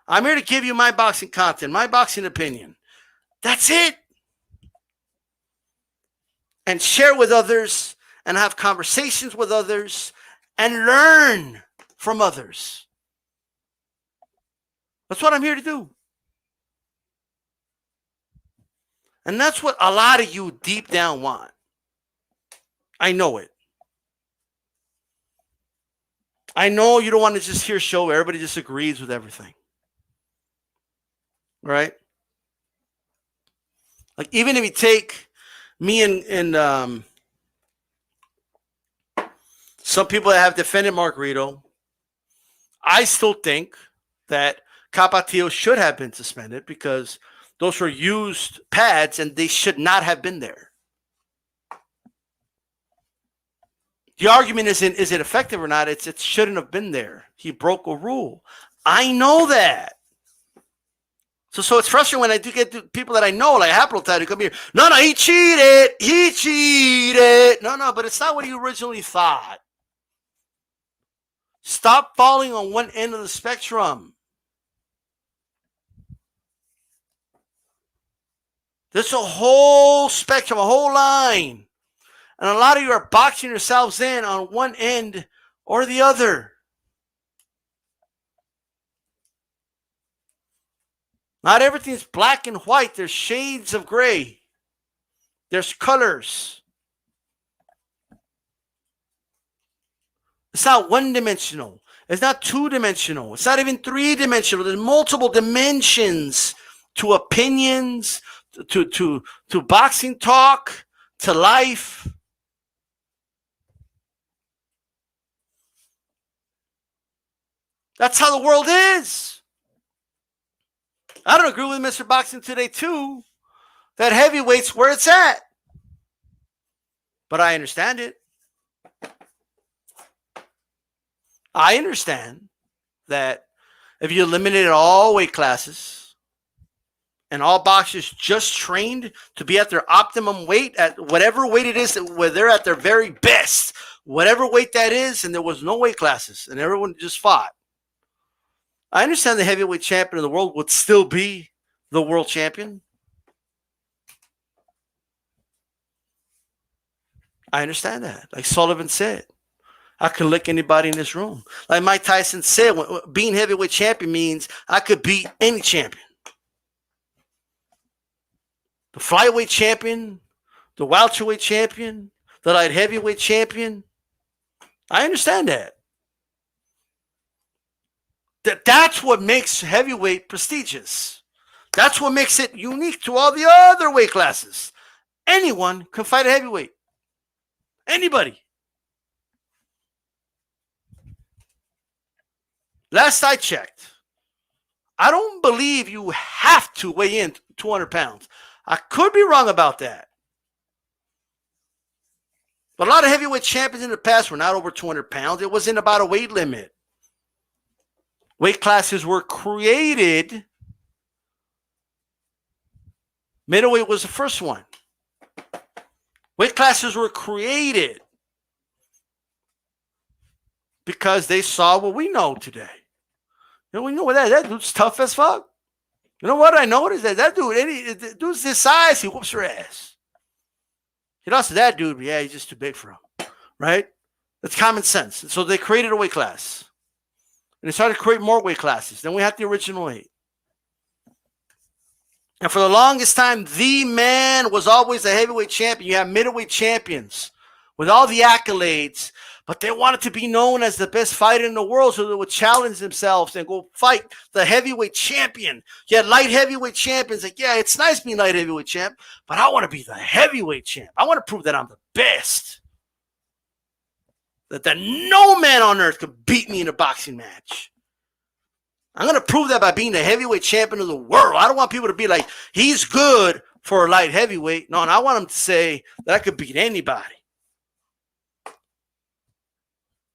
I'm here to give you my boxing content, my boxing opinion. That's it. And share with others and have conversations with others and learn from others. That's what I'm here to do. And that's what a lot of you deep down want. I know it. I know you don't want to just hear a show where everybody just agrees with everything. Right? Like, even if you take me and some people that have defended Margarito, I still think that Capatillo should have been suspended because those were used pads and they should not have been there. The argument isn't, is it effective or not? It shouldn't have been there. He broke a rule. I know that. So it's frustrating when I do get people that I know, like Haplotide, who come here. No, he cheated. He cheated. No, but it's not what you originally thought. Stop falling on one end of the spectrum. There's a whole spectrum, a whole line. And a lot of you are boxing yourselves in on one end or the other. Not everything's black and white. There's shades of gray. There's colors. It's not one-dimensional. It's not two-dimensional. It's not even three-dimensional. There's multiple dimensions to opinions, to boxing talk, to life. That's how the world is. I don't agree with Mr. Boxing Today, too, that heavyweight's where it's at. But I understand it. I understand that if you eliminated all weight classes and all boxers just trained to be at their optimum weight, at whatever weight it is, where they're at their very best, whatever weight that is, and there was no weight classes and everyone just fought, I understand the heavyweight champion of the world would still be the world champion. I understand that. Like Sullivan said, I could lick anybody in this room. Like Mike Tyson said, being heavyweight champion means I could beat any champion. The flyweight champion, the welterweight champion, the light heavyweight champion. I understand that. That's what makes heavyweight prestigious. That's what makes it unique to all the other weight classes. Anyone can fight a heavyweight. Anybody. Last I checked, I don't believe you have to weigh in 200 pounds. I could be wrong about that. But a lot of heavyweight champions in the past were not over 200 pounds. It wasn't about a weight limit. Weight classes were created. Middleweight was the first one. Weight classes were created because they saw what we know today. You know, we know what that dude's tough as fuck. You know what I noticed? That dude, dude's this size, he whoops your ass. You lost to that dude, but yeah, he's just too big for him. Right? That's common sense. And so they created a weight class. And they started to create more weight classes. Then we had the original 8. And for the longest time, the man was always a heavyweight champion. You have middleweight champions with all the accolades, but they wanted to be known as the best fighter in the world, so they would challenge themselves and go fight the heavyweight champion. You had light heavyweight champions. Like, yeah, it's nice being light heavyweight champ, but I want to be the heavyweight champ. I want to prove that I'm the best. That no man on earth could beat me in a boxing match. I'm going to prove that by being the heavyweight champion of the world. I don't want people to be like, he's good for a light heavyweight. No, and I want them to say that I could beat anybody.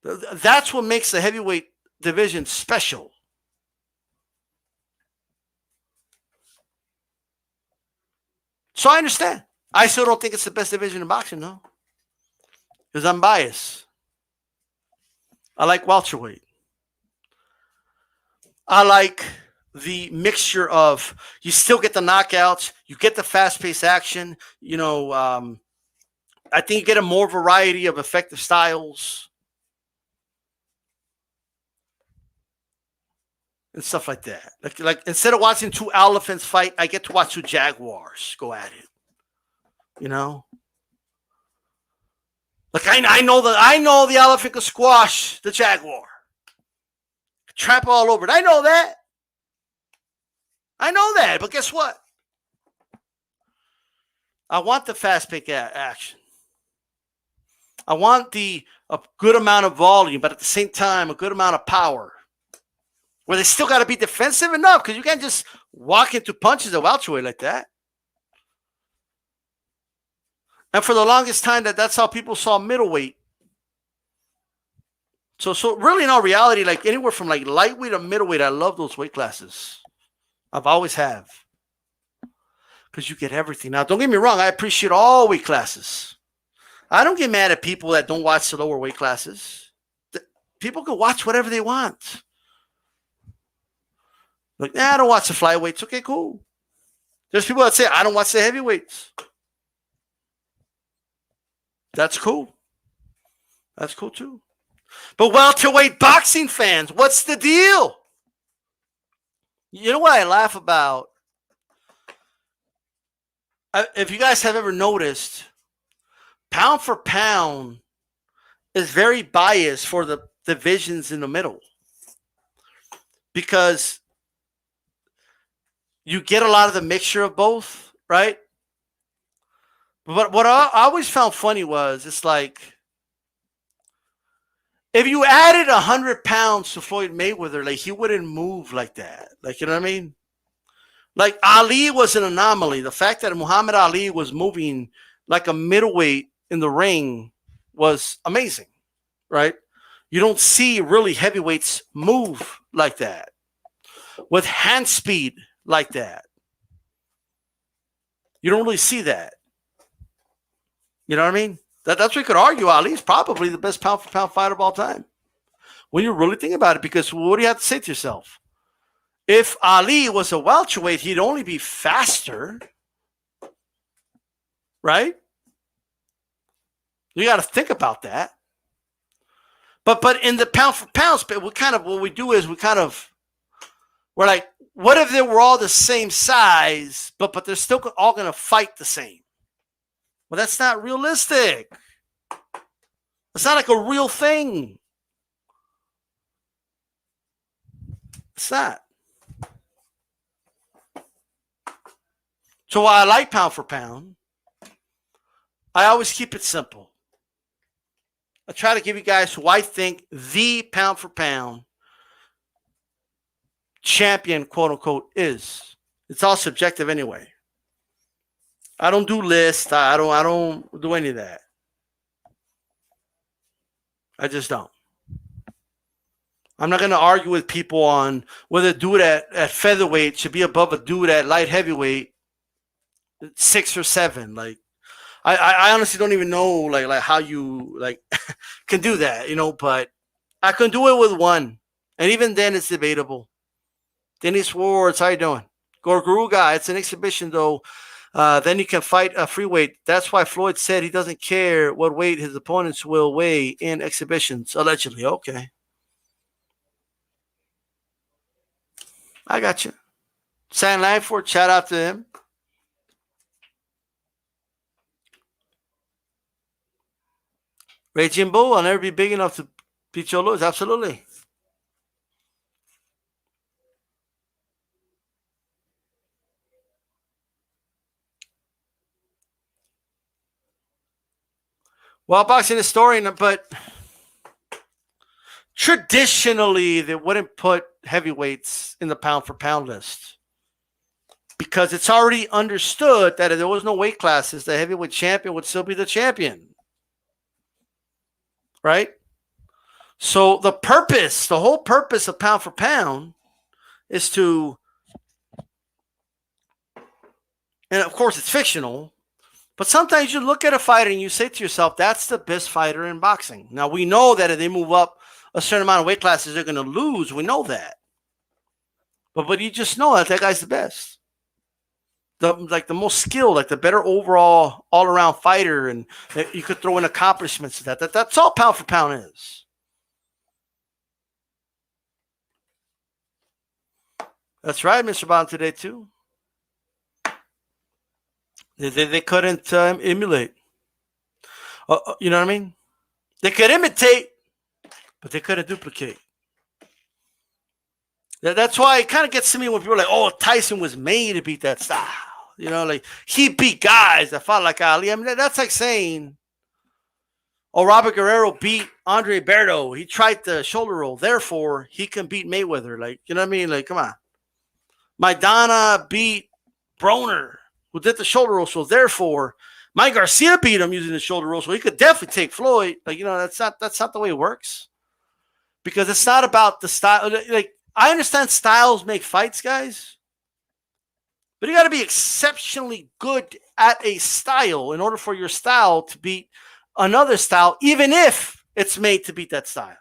That's what makes the heavyweight division special. So I understand. I still don't think it's the best division in boxing, though. Because I'm biased. I like welterweight. I like the mixture of, you still get the knockouts, you get the fast-paced action. You know, I think you get a more variety of effective styles and stuff like that. Like instead of watching 2 elephants fight, I get to watch 2 jaguars go at it. You know, like I know the elephant can squash the jaguar, trap all over it. I know that. But guess what? I want the fast-paced action. I want a good amount of volume, but at the same time, a good amount of power. Where they still got to be defensive enough, because you can't just walk into punches at welterweight like that. And for the longest time, that's how people saw middleweight. So really, in all reality, like anywhere from like lightweight to middleweight, I love those weight classes. I've always have. Because you get everything. Now, don't get me wrong, I appreciate all weight classes. I don't get mad at people that don't watch the lower weight classes. People can watch whatever they want. Like, I don't watch the flyweights. Okay, cool. There's people that say, I don't watch the heavyweights. That's cool. That's cool too. But welterweight boxing fans, what's the deal? You know what I laugh about if you guys have ever noticed, pound for pound is very biased for the divisions in the middle because you get a lot of the mixture of both, right? But what I always found funny was it's like if you added 100 pounds to Floyd Mayweather, like he wouldn't move like that. Like, you know what I mean? Like Ali was an anomaly. The fact that Muhammad Ali was moving like a middleweight in the ring was amazing, right? You don't see really heavyweights move like that with hand speed like that. You don't really see that. You know what I mean? That's what you could argue. Ali's probably the best pound for pound fighter of all time. When you really think about it, because what do you have to say to yourself? If Ali was a welterweight, he'd only be faster, right? You got to think about that. But in the pound for pound, what we do is we're like, what if they were all the same size, but they're still all going to fight the same? Well, that's not realistic. It's not like a real thing. It's not. So while I like pound for pound, I always keep it simple. I try to give you guys who I think the pound for pound champion, quote unquote, is. It's all subjective anyway. I don't do lists. I don't do any of that. I just don't. I'm not going to argue with people on whether a dude at featherweight should be above a dude at light heavyweight 6 or 7. Like, I honestly don't even know like how you like can do that, you know. But I can do it with one, and even then it's debatable. Denny Swartz, how you doing? Gorguruga, it's an exhibition though. Then you can fight a free weight. That's why Floyd said he doesn't care what weight his opponents will weigh in exhibitions, allegedly. Okay. I got you. San Langford, shout out to him. Raging Bull, I'll never be big enough to beat Joe Louis. Absolutely. Well, boxing is story, but traditionally they wouldn't put heavyweights in the pound for pound list because it's already understood that if there was no weight classes, the heavyweight champion would still be the champion. Right? So the whole purpose of pound for pound is to, and of course it's fictional, but sometimes you look at a fighter and you say to yourself, that's the best fighter in boxing. Now we know that if they move up a certain amount of weight classes, they're going to lose. We know that. But you just know that guy's the best. The most skilled, like the better overall, all-around fighter, and you could throw in accomplishments to that. That's all pound for pound is. That's right, Mr. Bond today too. They couldn't emulate. You know what I mean? They could imitate, but they couldn't duplicate. That's why it kind of gets to me when people are like, oh, Tyson was made to beat that style. You know, like he beat guys that fought like Ali. I mean, that's like saying, oh, Robert Guerrero beat Andre Berto. He tried the shoulder roll. Therefore, he can beat Mayweather. Like, you know what I mean? Like, come on. Maidana beat Broner, who did the shoulder roll. So therefore, Mike Garcia beat him using the shoulder roll. So he could definitely take Floyd. Like, you know, that's not the way it works. Because it's not about the style. Like, I understand styles make fights, guys. But you got to be exceptionally good at a style in order for your style to beat another style, even if it's made to beat that style.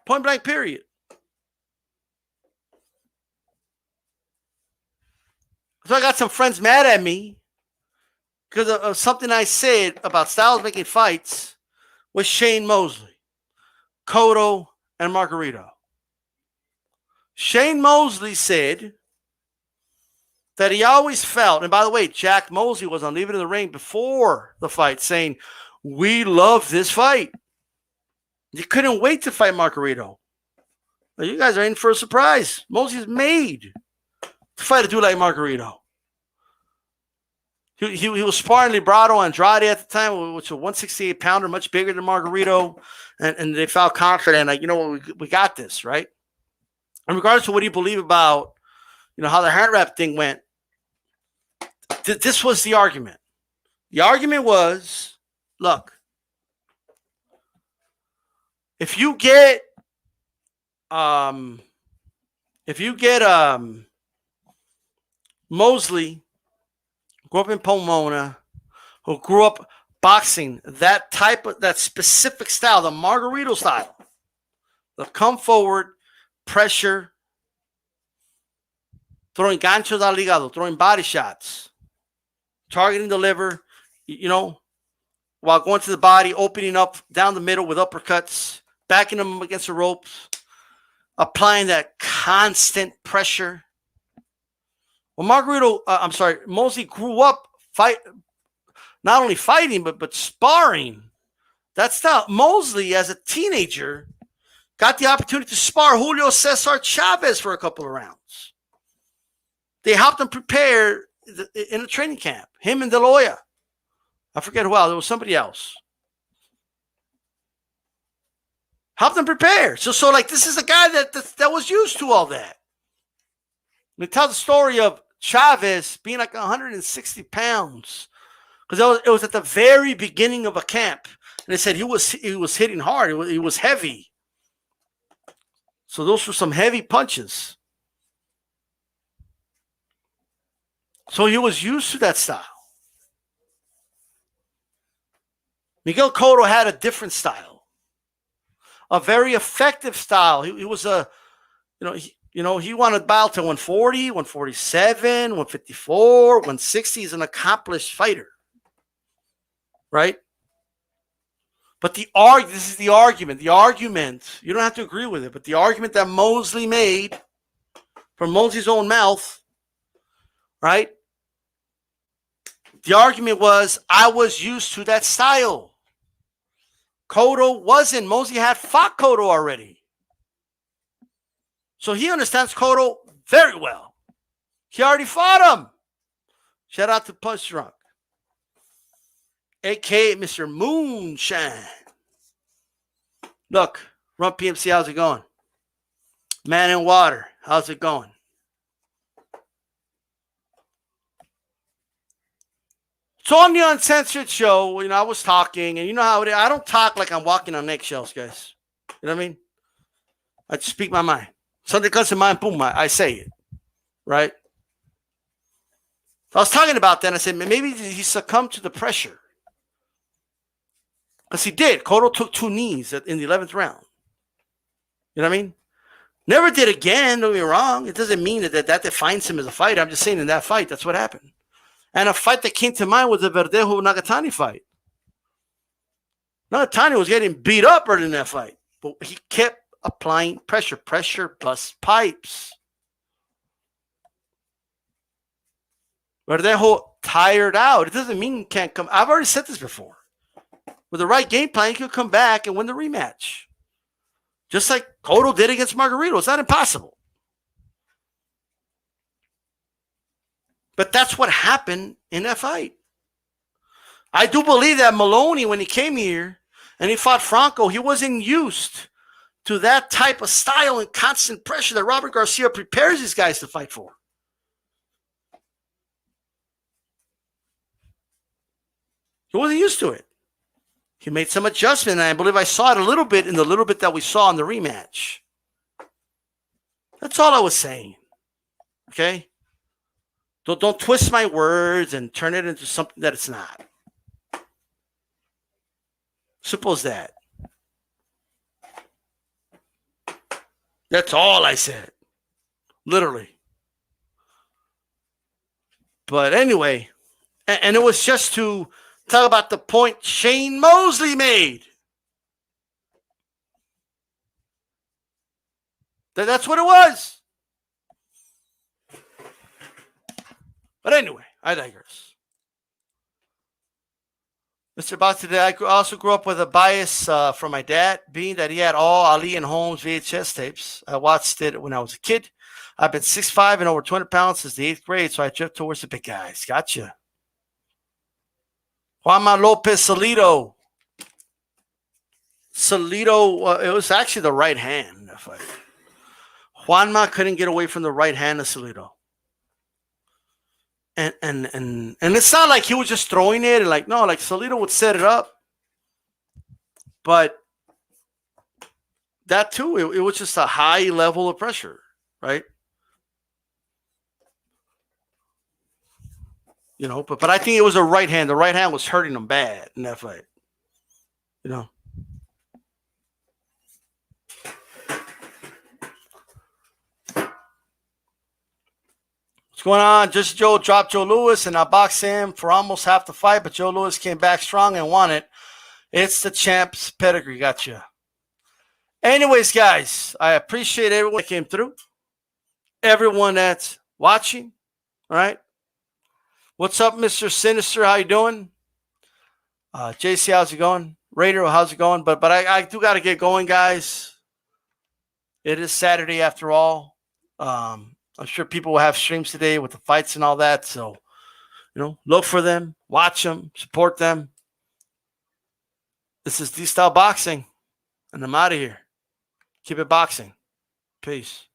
Point blank, period. So I got some friends mad at me because of something I said about styles making fights with Shane Mosley, Cotto, and Margarito. Shane Mosley said that he always felt, and by the way, Jack Mosley was on Leaving in the Ring before the fight saying, we love this fight. You couldn't wait to fight Margarito. Now, you guys are in for a surprise. Mosley's made to fight a dude like Margarito. He was sparring Librado Andrade at the time, which was a 168-pounder, much bigger than Margarito, and they felt confident, like, you know what, we got this, right? And regardless of what you believe about, you know, how the hand wrap thing went, this was the argument. The argument was, look, if you get Mosley, grew up in Pomona, who grew up boxing that specific style, the Margarito style, the come forward, pressure, throwing ganchos al hígado, throwing body shots, targeting the liver, you know, while going to the body, opening up down the middle with uppercuts, backing them against the ropes, applying that constant pressure. Well, Mosley grew up not only fighting, but sparring. That style. Mosley, as a teenager, got the opportunity to spar Julio Cesar Chavez for a couple of rounds. They helped him prepare in a training camp. Him and De La Hoya. I forget who else. There was somebody else. Helped him prepare. So like, this is a guy that was used to all that. They tell the story of Chavez being like 160 pounds, because it was at the very beginning of a camp, and they said he was hitting hard. He was heavy. So those were some heavy punches. So he was used to that style. Miguel Cotto had a different style, a very effective style. He was he wanted battle to 140, 147, 154, 160. He's an accomplished fighter, right? But this is the argument. The argument, you don't have to agree with it, but the argument that Mosley made from Mosley's own mouth, right? The argument was, I was used to that style. Cotto wasn't. Mosley had fought Cotto already. So he understands Cotto very well. He already fought him. Shout out to Punch Drunk, a.k.a. Mr. Moonshine. Look, Run PMC, how's it going? Man in Water, how's it going? So on the Uncensored Show, I was talking, and you know how it is. I don't talk like I'm walking on eggshells, guys. You know what I mean? I just speak my mind. Something comes to mind, boom, I say it. Right? I was talking about that, and I said, maybe he succumbed to the pressure. Because he did. Cotto took 2 knees in the 11th round. You know what I mean? Never did again, don't get me wrong. It doesn't mean that defines him as a fighter. I'm just saying in that fight, that's what happened. And a fight that came to mind was the Verdejo-Nagatani fight. Nagatani was getting beat up early in that fight. But he kept applying pressure. Pressure plus pipes. Verdejo tired out. It doesn't mean he can't come. I've already said this before. With the right game plan, he could come back and win the rematch. Just like Cotto did against Margarito. It's not impossible. But that's what happened in that fight. I do believe that Maloney, when he came here and he fought Franco, he wasn't used to that type of style and constant pressure that Robert Garcia prepares these guys to fight for. He wasn't used to it. He made some adjustment, and I believe I saw it a little bit in the little bit that we saw in the rematch. That's all I was saying. Okay? Don't twist my words and turn it into something that it's not. Simple as that. That's all I said. Literally. But anyway, and it was just to talk about the point Shane Mosley made. That's what it was. But anyway, I digress. Mr. Box, today I also grew up with a bias from my dad, being that he had all Ali and Holmes VHS tapes. I watched it when I was a kid. I've been 6'5" and over 200 pounds since the 8th grade, so I drift towards the big guys. Gotcha. Juanma Lopez Salido. Salido, it was actually the right hand. Juanma couldn't get away from the right hand of Salido. And it's not like he was just throwing it and like, no, like Salido would set it up. But that too, it was just a high level of pressure, right? You know, but I think it was a right hand. The right hand was hurting him bad in that fight. You know. What's going on? Just Joe dropped Joe Louis and I boxed him for almost half the fight, but Joe Louis came back strong and won it. It's the champ's pedigree. Gotcha. Anyways, guys, I appreciate everyone that came through. Everyone that's watching. All right. What's up, Mr. Sinister? How you doing? JC, how's it going? Raider, how's it going? But I do got to get going, guys. It is Saturday after all. I'm sure people will have streams today with the fights and all that. So, you know, look for them, watch them, support them. This is DStyleBoxing, and I'm out of here. Keep it boxing. Peace.